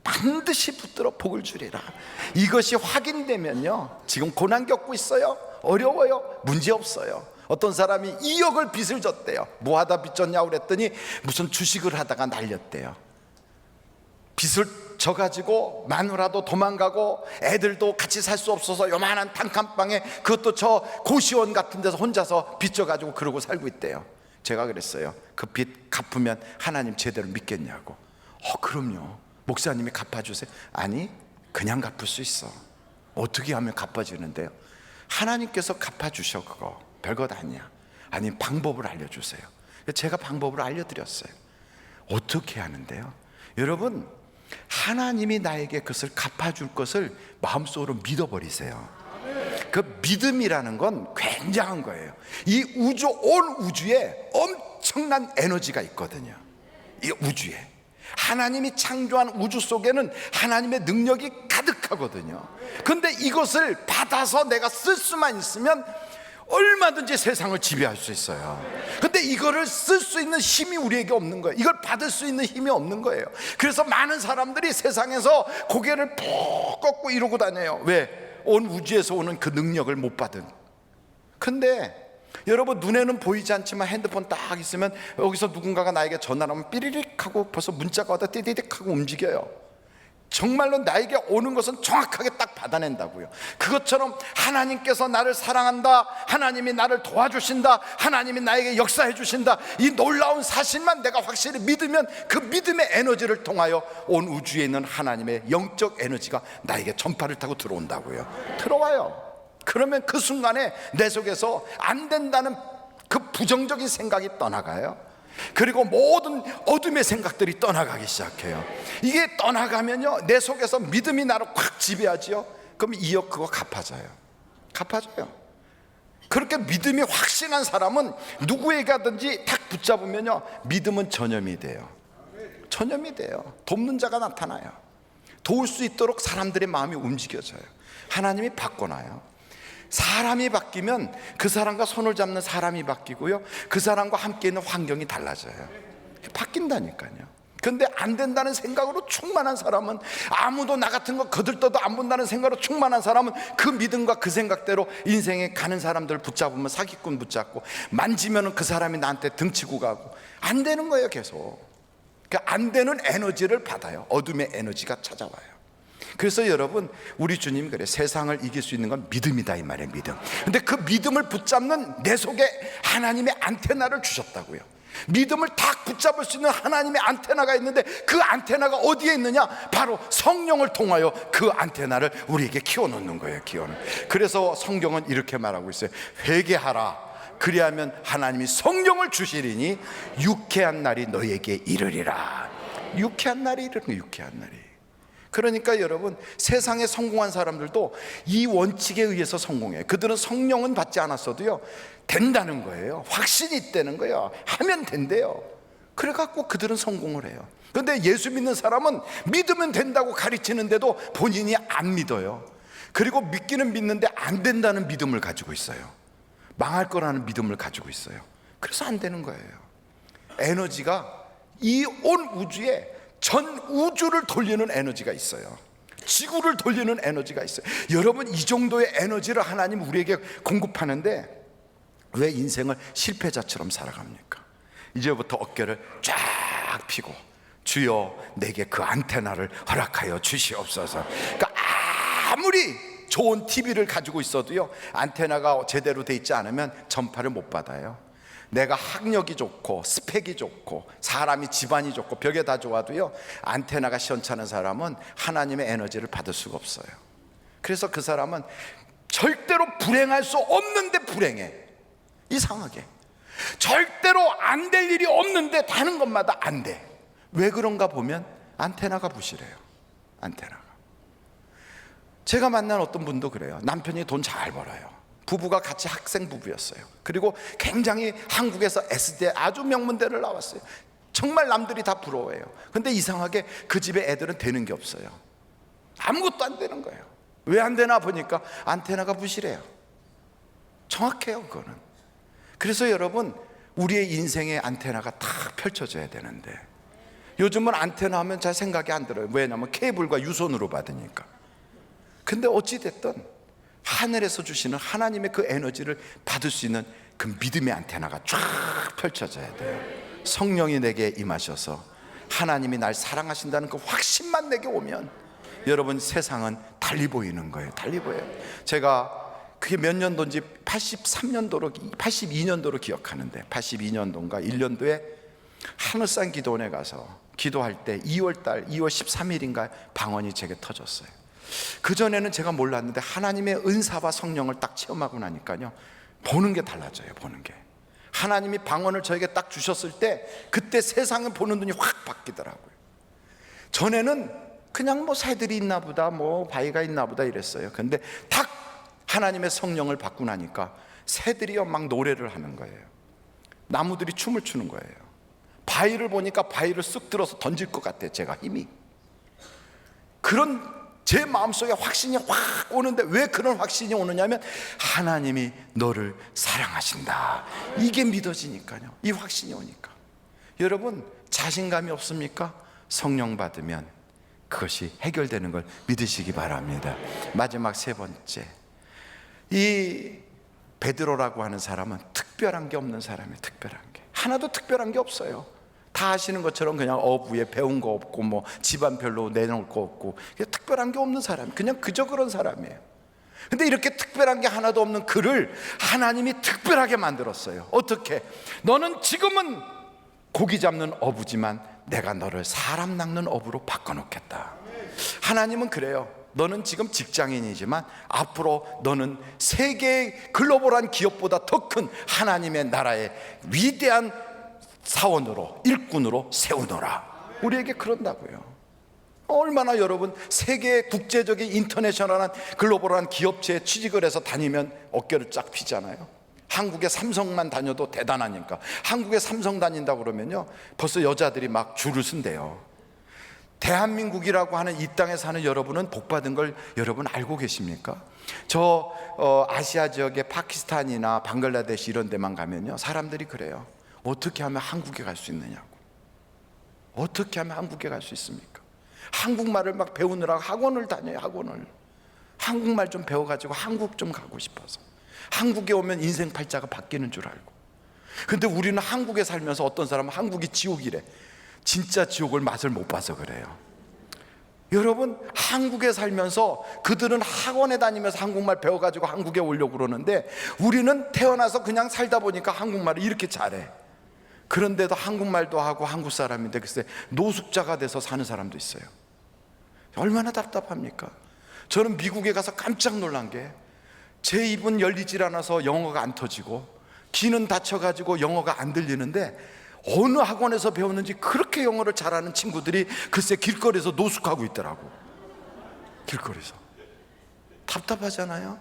반드시 붙들어 복을 주리라. 이것이 확인되면요, 지금 고난 겪고 있어요? 어려워요? 문제없어요. 어떤 사람이 2억을 빚을 졌대요. 뭐 하다 빚졌냐고 그랬더니 무슨 주식을 하다가 날렸대요. 빚을 져가지고 마누라도 도망가고 애들도 같이 살 수 없어서 요만한 단칸방에, 그것도 저 고시원 같은 데서 혼자서 빚져가지고 그러고 살고 있대요. 제가 그랬어요. 그 빚 갚으면 하나님 제대로 믿겠냐고. 그럼요, 목사님이 갚아주세요. 아니, 그냥 갚을 수 있어. 어떻게 하면 갚아지는데요? 하나님께서 갚아주셔. 그거 별것 아니야. 아니, 방법을 알려주세요. 제가 방법을 알려드렸어요. 어떻게 하는데요? 여러분, 하나님이 나에게 그것을 갚아줄 것을 마음속으로 믿어버리세요. 그 믿음이라는 건 굉장한 거예요. 이 우주, 온 우주에 엄청난 에너지가 있거든요. 이 우주에 하나님이 창조한 우주 속에는 하나님의 능력이 가득하거든요. 그런데 이것을 받아서 내가 쓸 수만 있으면 얼마든지 세상을 지배할 수 있어요. 근데 이거를 쓸 수 있는 힘이 우리에게 없는 거예요. 이걸 받을 수 있는 힘이 없는 거예요. 그래서 많은 사람들이 세상에서 고개를 푹 꺾고 이러고 다녀요. 왜? 온 우주에서 오는 그 능력을 못 받은. 근데 여러분, 눈에는 보이지 않지만 핸드폰 딱 있으면 여기서 누군가가 나에게 전화를 하면 삐리릭 하고 벌써 문자가 와서 띠디딕 하고 움직여요. 정말로 나에게 오는 것은 정확하게 딱 받아낸다고요. 그것처럼 하나님께서 나를 사랑한다, 하나님이 나를 도와주신다, 하나님이 나에게 역사해 주신다, 이 놀라운 사실만 내가 확실히 믿으면 그 믿음의 에너지를 통하여 온 우주에 있는 하나님의 영적 에너지가 나에게 전파를 타고 들어온다고요. 들어와요. 그러면 그 순간에 내 속에서 안 된다는 그 부정적인 생각이 떠나가요. 그리고 모든 어둠의 생각들이 떠나가기 시작해요. 이게 떠나가면요, 내 속에서 믿음이 나를 확 지배하지요. 그럼 2억 그거 갚아져요. 갚아져요. 그렇게 믿음이 확신한 사람은 누구에게 가든지 탁 붙잡으면요, 믿음은 전염이 돼요. 전염이 돼요. 돕는 자가 나타나요. 도울 수 있도록 사람들의 마음이 움직여져요. 하나님이 바꿔놔요. 사람이 바뀌면 그 사람과 손을 잡는 사람이 바뀌고요, 그 사람과 함께 있는 환경이 달라져요. 바뀐다니까요. 근데 안 된다는 생각으로 충만한 사람은, 아무도 나 같은 거 거들떠도 안 본다는 생각으로 충만한 사람은 그 믿음과 그 생각대로 인생에 가는 사람들 붙잡으면 사기꾼 붙잡고, 만지면 그 사람이 나한테 등치고 가고, 안 되는 거예요. 계속 그러니까 안 되는 에너지를 받아요. 어둠의 에너지가 찾아와요. 그래서 여러분, 우리 주님이 그래, 세상을 이길 수 있는 건 믿음이다 이 말이에요. 믿음. 근데 그 믿음을 붙잡는 내 속에 하나님의 안테나를 주셨다고요. 믿음을 딱 붙잡을 수 있는 하나님의 안테나가 있는데, 그 안테나가 어디에 있느냐? 바로 성령을 통하여 그 안테나를 우리에게 키워놓는 거예요. 그래서 성경은 이렇게 말하고 있어요. 회개하라, 그리하면 하나님이 성령을 주시리니 유쾌한 날이 너에게 이르리라. 유쾌한 날이 이르는 거예요. 유쾌한 날이. 그러니까 여러분, 세상에 성공한 사람들도 이 원칙에 의해서 성공해요. 그들은 성령은 받지 않았어도요, 된다는 거예요. 확신이 있다는 거예요. 하면 된대요. 그래갖고 그들은 성공을 해요. 그런데 예수 믿는 사람은 믿으면 된다고 가르치는데도 본인이 안 믿어요. 그리고 믿기는 믿는데 안 된다는 믿음을 가지고 있어요. 망할 거라는 믿음을 가지고 있어요. 그래서 안 되는 거예요. 에너지가 이 온 우주에, 전 우주를 돌리는 에너지가 있어요. 지구를 돌리는 에너지가 있어요. 여러분, 이 정도의 에너지를 하나님 우리에게 공급하는데 왜 인생을 실패자처럼 살아갑니까? 이제부터 어깨를 쫙 펴고, 주여 내게 그 안테나를 허락하여 주시옵소서. 그러니까 아무리 좋은 TV를 가지고 있어도요, 안테나가 제대로 돼 있지 않으면 전파를 못 받아요. 내가 학력이 좋고 스펙이 좋고 사람이 집안이 좋고 벽에 다 좋아도요, 안테나가 시원찮은 사람은 하나님의 에너지를 받을 수가 없어요. 그래서 그 사람은 절대로 불행할 수 없는데 불행해. 이상하게 절대로 안 될 일이 없는데 다른 것마다 안 돼. 왜 그런가 보면 안테나가 부실해요. 안테나가. 제가 만난 어떤 분도 그래요. 남편이 돈 잘 벌어요. 부부가 같이 학생 부부였어요. 그리고 굉장히 한국에서 S대 아주 명문대를 나왔어요. 정말 남들이 다 부러워해요. 근데 이상하게 그 집에 애들은 되는 게 없어요. 아무것도 안 되는 거예요. 왜 안 되나 보니까 안테나가 부실해요. 정확해요, 그거는. 그래서 여러분, 우리의 인생의 안테나가 딱 펼쳐져야 되는데, 요즘은 안테나 하면 잘 생각이 안 들어요. 왜냐하면 케이블과 유선으로 받으니까. 근데 어찌됐든 하늘에서 주시는 하나님의 그 에너지를 받을 수 있는 그 믿음의 안테나가 쫙 펼쳐져야 돼요. 성령이 내게 임하셔서 하나님이 날 사랑하신다는 그 확신만 내게 오면, 여러분, 세상은 달리 보이는 거예요. 달리 보여요. 제가 그게 몇 년도인지 82년도로 기억하는데, 82년도인가 1년도에 하늘산 기도원에 가서 기도할 때 2월 13일인가 방언이 제게 터졌어요. 그전에는 제가 몰랐는데 하나님의 은사와 성령을 딱 체험하고 나니까요, 보는 게 달라져요. 보는 게. 하나님이 방언을 저에게 딱 주셨을 때, 그때 세상을 보는 눈이 확 바뀌더라고요. 전에는 그냥 뭐 새들이 있나 보다, 뭐 바위가 있나 보다 이랬어요. 근데 딱 하나님의 성령을 받고 나니까 새들이요 막 노래를 하는 거예요. 나무들이 춤을 추는 거예요. 바위를 보니까 바위를 쑥 들어서 던질 것 같아요. 제가 힘이. 그런 제 마음속에 확신이 확 오는데, 왜 그런 확신이 오느냐면 하나님이 너를 사랑하신다, 이게 믿어지니까요. 이 확신이 오니까. 여러분, 자신감이 없습니까? 성령 받으면 그것이 해결되는 걸 믿으시기 바랍니다. 마지막 세 번째, 이 베드로라고 하는 사람은 특별한 게 없는 사람이에요. 특별한 게 하나도 특별한 게 없어요. 다 아시는 것처럼 그냥 어부에 배운 거 없고, 뭐 집안 별로 내놓을 거 없고, 특별한 게 없는 사람, 그냥 그저 그런 사람이에요. 근데 이렇게 특별한 게 하나도 없는 그를 하나님이 특별하게 만들었어요. 어떻게? 너는 지금은 고기 잡는 어부지만 내가 너를 사람 낚는 어부로 바꿔놓겠다. 하나님은 그래요. 너는 지금 직장인이지만 앞으로 너는 세계의 글로벌한 기업보다 더 큰 하나님의 나라의 위대한 사원으로, 일꾼으로 세우노라. 우리에게 그런다고요. 얼마나 여러분, 세계 국제적인 인터내셔널한 글로벌한 기업체에 취직을 해서 다니면 어깨를 쫙 펴잖아요. 한국에 삼성만 다녀도 대단하니까. 한국에 삼성 다닌다 그러면요, 벌써 여자들이 막 줄을 쓴대요. 대한민국이라고 하는 이 땅에 사는 여러분은 복받은 걸 여러분 알고 계십니까? 아시아 지역의 파키스탄이나 방글라데시 이런 데만 가면요, 사람들이 그래요. 어떻게 하면 한국에 갈 수 있느냐고. 어떻게 하면 한국에 갈 수 있습니까? 한국말을 막 배우느라고 학원을 다녀요. 학원을. 한국말 좀 배워가지고 한국 좀 가고 싶어서. 한국에 오면 인생 팔자가 바뀌는 줄 알고. 근데 우리는 한국에 살면서 어떤 사람은 한국이 지옥이래. 진짜 지옥을 맛을 못 봐서 그래요. 여러분, 한국에 살면서 그들은 학원에 다니면서 한국말 배워가지고 한국에 오려고 그러는데, 우리는 태어나서 그냥 살다 보니까 한국말을 이렇게 잘해. 그런데도 한국말도 하고 한국 사람인데 글쎄 노숙자가 돼서 사는 사람도 있어요. 얼마나 답답합니까? 저는 미국에 가서 깜짝 놀란 게, 제 입은 열리질 않아서 영어가 안 터지고 귀는 닫혀가지고 영어가 안 들리는데, 어느 학원에서 배웠는지 그렇게 영어를 잘하는 친구들이 글쎄 길거리에서 노숙하고 있더라고. 길거리에서. 답답하잖아요.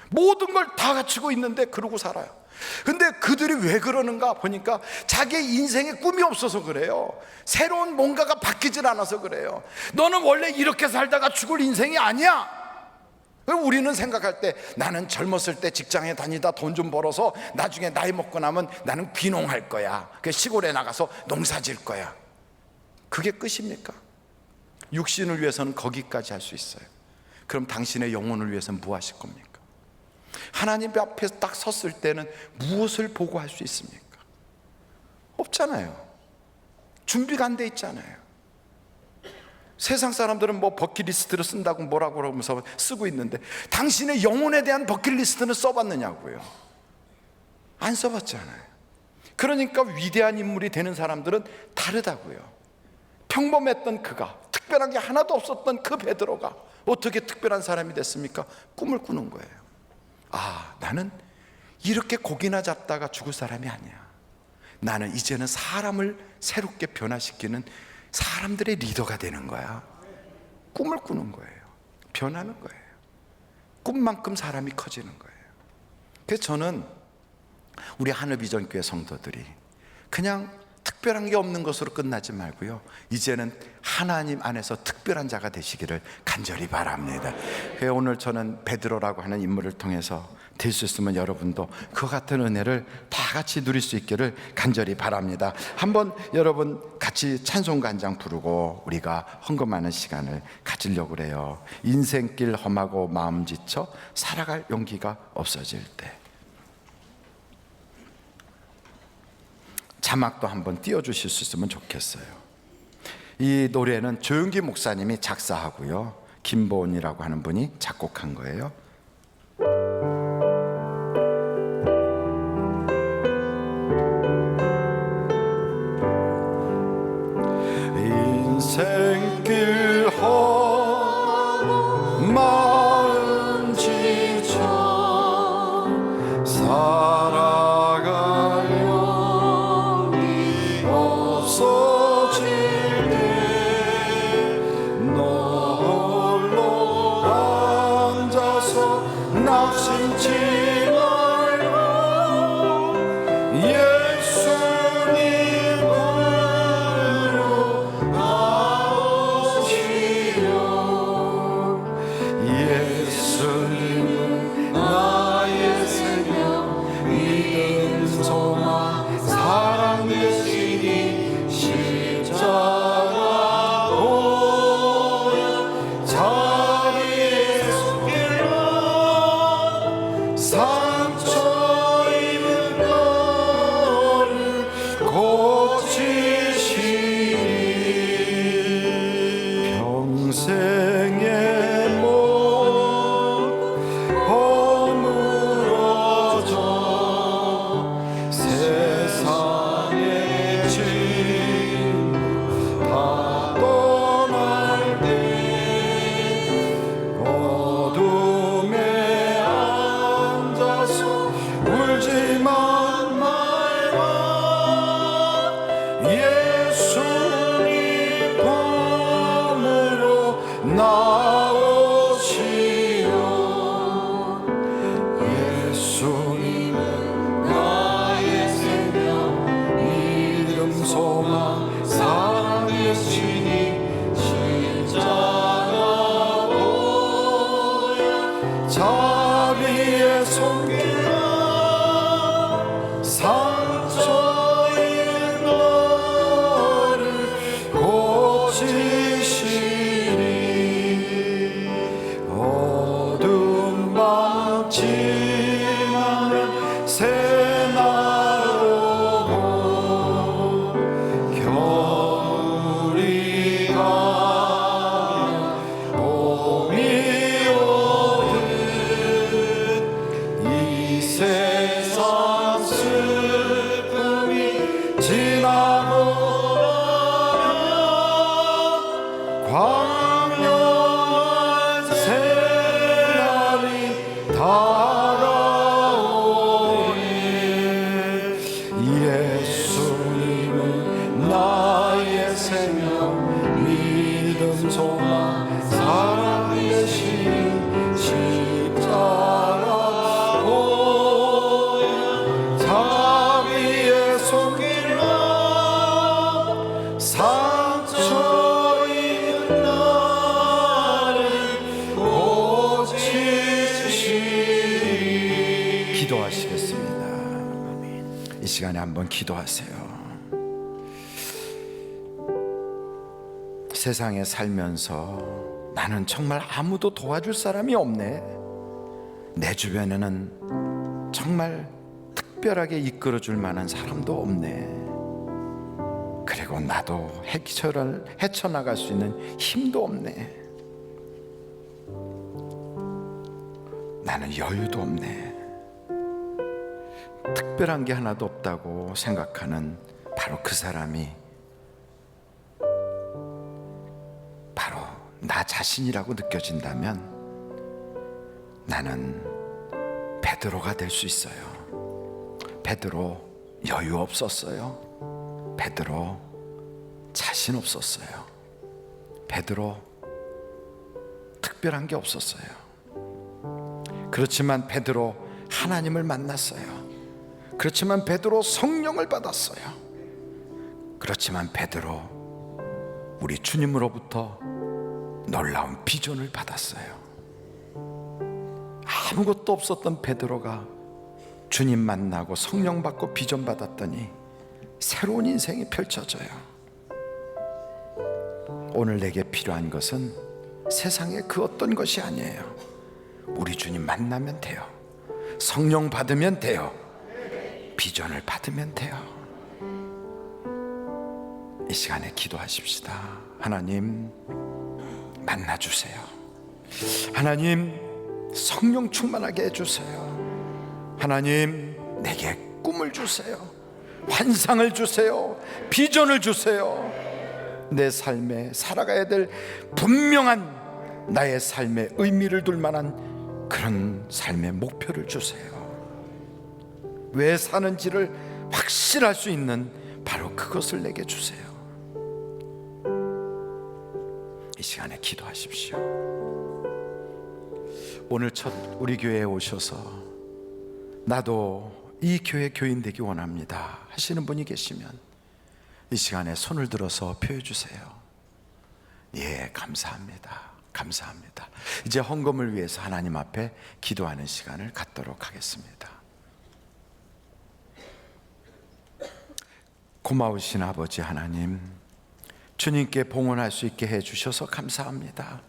모든 걸 다 갖추고 있는데 그러고 살아요. 근데 그들이 왜 그러는가 보니까 자기 인생에 꿈이 없어서 그래요. 새로운 뭔가가 바뀌질 않아서 그래요. 너는 원래 이렇게 살다가 죽을 인생이 아니야. 우리는 생각할 때, 나는 젊었을 때 직장에 다니다 돈 좀 벌어서 나중에 나이 먹고 나면 나는 귀농할 거야. 시골에 나가서 농사 질 거야. 그게 끝입니까? 육신을 위해서는 거기까지 할 수 있어요. 그럼 당신의 영혼을 위해서는 뭐 하실 겁니까? 하나님 앞에 딱 섰을 때는 무엇을 보고 할 수 있습니까? 없잖아요. 준비가 안 돼 있잖아요. 세상 사람들은 뭐 버킷리스트를 쓴다고 뭐라고 그러면서 쓰고 있는데, 당신의 영혼에 대한 버킷리스트는 써봤느냐고요? 안 써봤잖아요. 그러니까 위대한 인물이 되는 사람들은 다르다고요. 평범했던 그가, 특별한 게 하나도 없었던 그 베드로가 어떻게 특별한 사람이 됐습니까? 꿈을 꾸는 거예요. 아, 나는 이렇게 고기나 잡다가 죽을 사람이 아니야. 나는 이제는 사람을 새롭게 변화시키는 사람들의 리더가 되는 거야. 꿈을 꾸는 거예요. 변하는 거예요. 꿈만큼 사람이 커지는 거예요. 그래서 저는 우리 하늘비전교회 성도들이 그냥 특별한 게 없는 것으로 끝나지 말고요, 이제는 하나님 안에서 특별한 자가 되시기를 간절히 바랍니다. 그래서 오늘 저는 베드로라고 하는 인물을 통해서 될 수 있으면 여러분도 그 같은 은혜를 다 같이 누릴 수 있기를 간절히 바랍니다. 한번 여러분 같이 찬송가 한 장 부르고 우리가 헌금하는 시간을 가지려고 그래요. 인생길 험하고 마음 지쳐 살아갈 용기가 없어질 때. 자막도 한번 띄워주실 수 있으면 좋겠어요. 이 노래는 조용기 목사님이 작사하고요, 김보은이라고 하는 분이 작곡한 거예요. 인생길 험하고 마음 지쳐 살아갈 용기 없어질 때, 너 홀로 앉아서 낙심치 말고 예수님으로 예수님은 나의 생명, 믿음, 소망, 사랑 되시니 십자가 보여 자기의 손길로 상처 입은 너를 고치시니 평생의 세상의 짐 다 떠날 때 어둠에 앉아서 울지만 말고 예수님 품으로 나오시오. 예수님은 나의 생명, 믿음, 소망, 사랑 되시니 자비의 손길로 상처인 너를 고치시리. 어두운 밤 지나면 새날 오고 겨울이 가면 봄이 오듯 이 세상 슬픔이 지나고 나면 광명한 새날이 다가오니 예수님은 나의 생명 믿음 소망 사랑 되신 십자가고 자비의 손길로 상처 입은 나를 고치시리. 기도하시겠습니다. 이 시간에 한번 기도하세요. 세상에 살면서 나는 정말 아무도 도와줄 사람이 없네. 내 주변에는 정말 특별하게 이끌어줄 만한 사람도 없네. 그리고 나도 헤쳐나갈 수 있는 힘도 없네. 나는 여유도 없네. 특별한 게 하나도 없다고 생각하는 바로 그 사람이 바로 나 자신이라고 느껴진다면 나는 베드로가 될 수 있어요. 베드로 여유 없었어요. 베드로 자신 없었어요. 베드로 특별한 게 없었어요. 그렇지만 베드로 하나님을 만났어요. 그렇지만 베드로 성령을 받았어요. 그렇지만 베드로 우리 주님으로부터 놀라운 비전을 받았어요. 아무것도 없었던 베드로가 주님 만나고 성령 받고 비전 받았더니 새로운 인생이 펼쳐져요. 오늘 내게 필요한 것은 세상의 그 어떤 것이 아니에요. 우리 주님 만나면 돼요. 성령 받으면 돼요. 비전을 받으면 돼요. 이 시간에 기도하십시다. 하나님 만나주세요. 하나님 성령 충만하게 해주세요. 하나님 내게 꿈을 주세요. 환상을 주세요. 비전을 주세요. 내 삶에 살아가야 될 분명한 나의 삶에 의미를 둘 만한 그런 삶의 목표를 주세요. 왜 사는지를 확실할 수 있는 바로 그것을 내게 주세요. 이 시간에 기도하십시오. 오늘 첫 우리 교회에 오셔서 나도 이 교회 교인 되기 원합니다 하시는 분이 계시면 이 시간에 손을 들어서 표해 주세요. 예, 감사합니다. 감사합니다. 이제 헌금을 위해서 하나님 앞에 기도하는 시간을 갖도록 하겠습니다. 고마우신 아버지 하나님, 주님께 봉헌할 수 있게 해주셔서 감사합니다.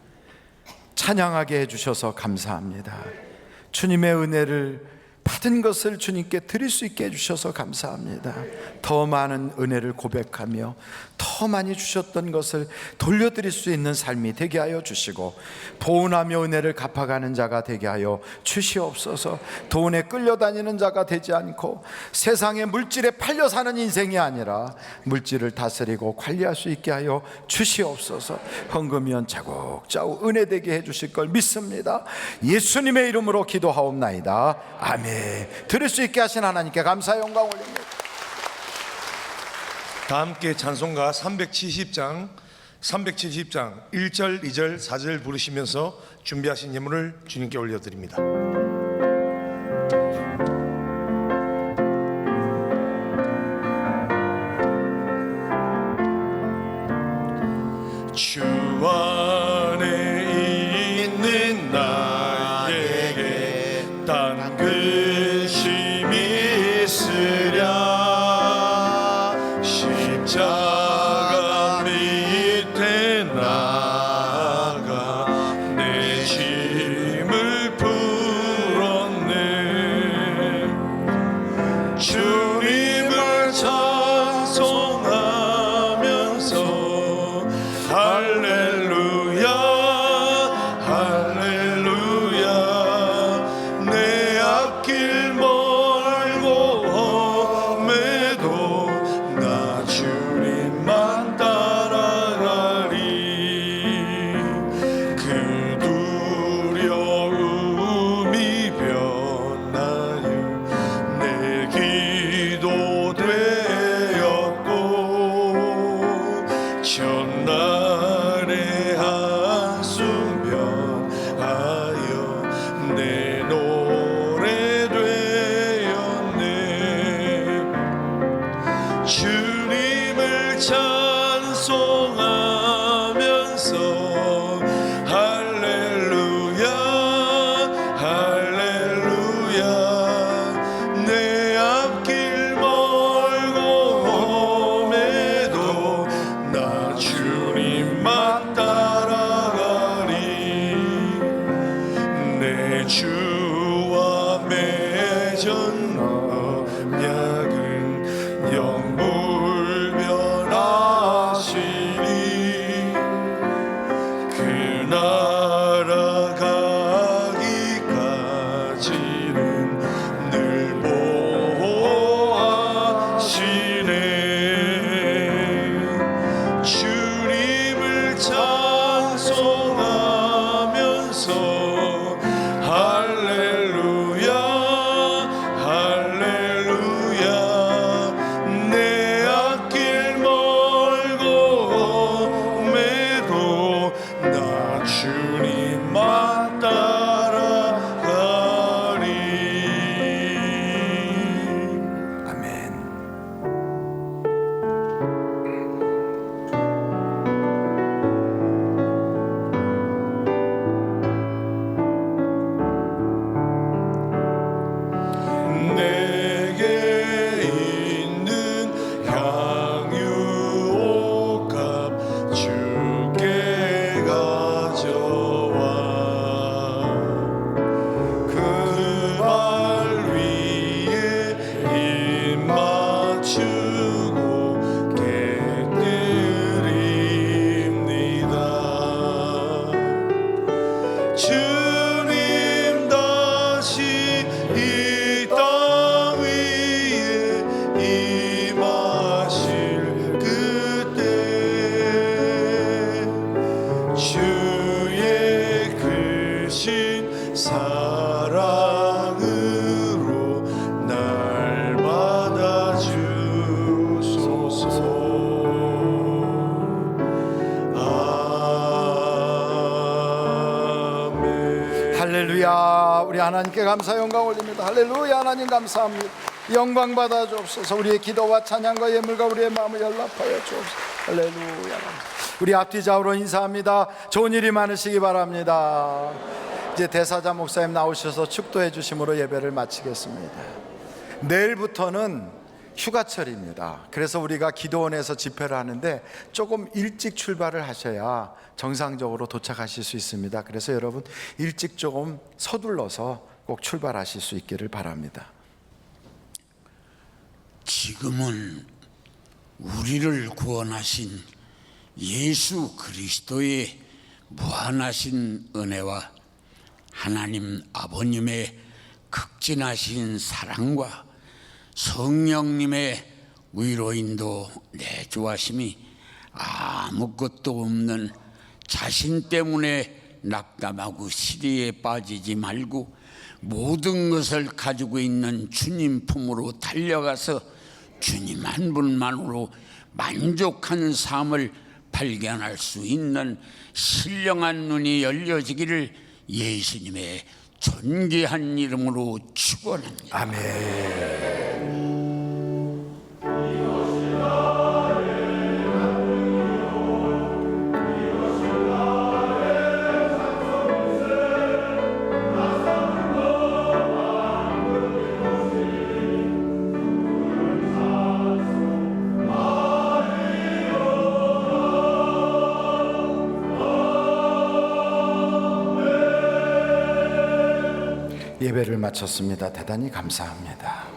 찬양하게 해주셔서 감사합니다. 주님의 은혜를 받은 것을 주님께 드릴 수 있게 해주셔서 감사합니다. 더 많은 은혜를 고백하며 더 많이 주셨던 것을 돌려드릴 수 있는 삶이 되게 하여 주시고, 보은하며 은혜를 갚아가는 자가 되게 하여 주시옵소서. 돈에 끌려다니는 자가 되지 않고 세상의 물질에 팔려 사는 인생이 아니라 물질을 다스리고 관리할 수 있게 하여 주시옵소서. 헌금이면 자국자국 은혜되게 해주실 걸 믿습니다. 예수님의 이름으로 기도하옵나이다. 아멘. 들을 수 있게 하신 하나님께 감사 영광 올립니다. 다 함께 찬송가 370장 1절, 2절, 4절 부르시면서 준비하신 예물을 주님께 올려드립니다. 주 안에 있는 나에게 주와 맺은 언약은 영불변하시니 그 나라 가기까지는 늘 보호하시네. 주님을 찬송하면서 할렐루야 할렐루야 내 앞길 멀고 매도 나 주님만 따라가리. 아멘. 내게 있는 향유옥합 주께 가져와 그 발 위에 입 맞추고 객드립니다. 주님 다시 이 땅 위에 임하실 그때 주의 크신 사랑으로 날 받아주소서. 아멘. 할렐루야. 우리 하나님께 감사 영광 올립니다. 할렐루야. 하나님 감사합니다. 영광 받아 주옵소서. 우리의 기도와 찬양과 예물과 우리의 마음을 연락하여 주옵소서. 할렐루야. 우리 앞뒤 좌우로 인사합니다. 좋은 일이 많으시기 바랍니다. 이제 대사자 목사님 나오셔서 축도해 주심으로 예배를 마치겠습니다. 내일부터는 휴가철입니다. 그래서 우리가 기도원에서 집회를 하는데 조금 일찍 출발을 하셔야 정상적으로 도착하실 수 있습니다. 그래서 여러분 일찍 조금 서둘러서 꼭 출발하실 수 있기를 바랍니다. 지금은 우리를 구원하신 예수 그리스도의 무한하신 은혜와 하나님 아버님의 극진하신 사랑과 성령님의 위로인도 내주하심이 아무것도 없는 자신 때문에 낙담하고 시리에 빠지지 말고 모든 것을 가지고 있는 주님 품으로 달려가서 주님 한 분만으로 만족한 삶을 발견할 수 있는 신령한 눈이 열려지기를 예수님의 존귀한 이름으로 축원합니다. 아멘. 예배를 마쳤습니다. 대단히 감사합니다.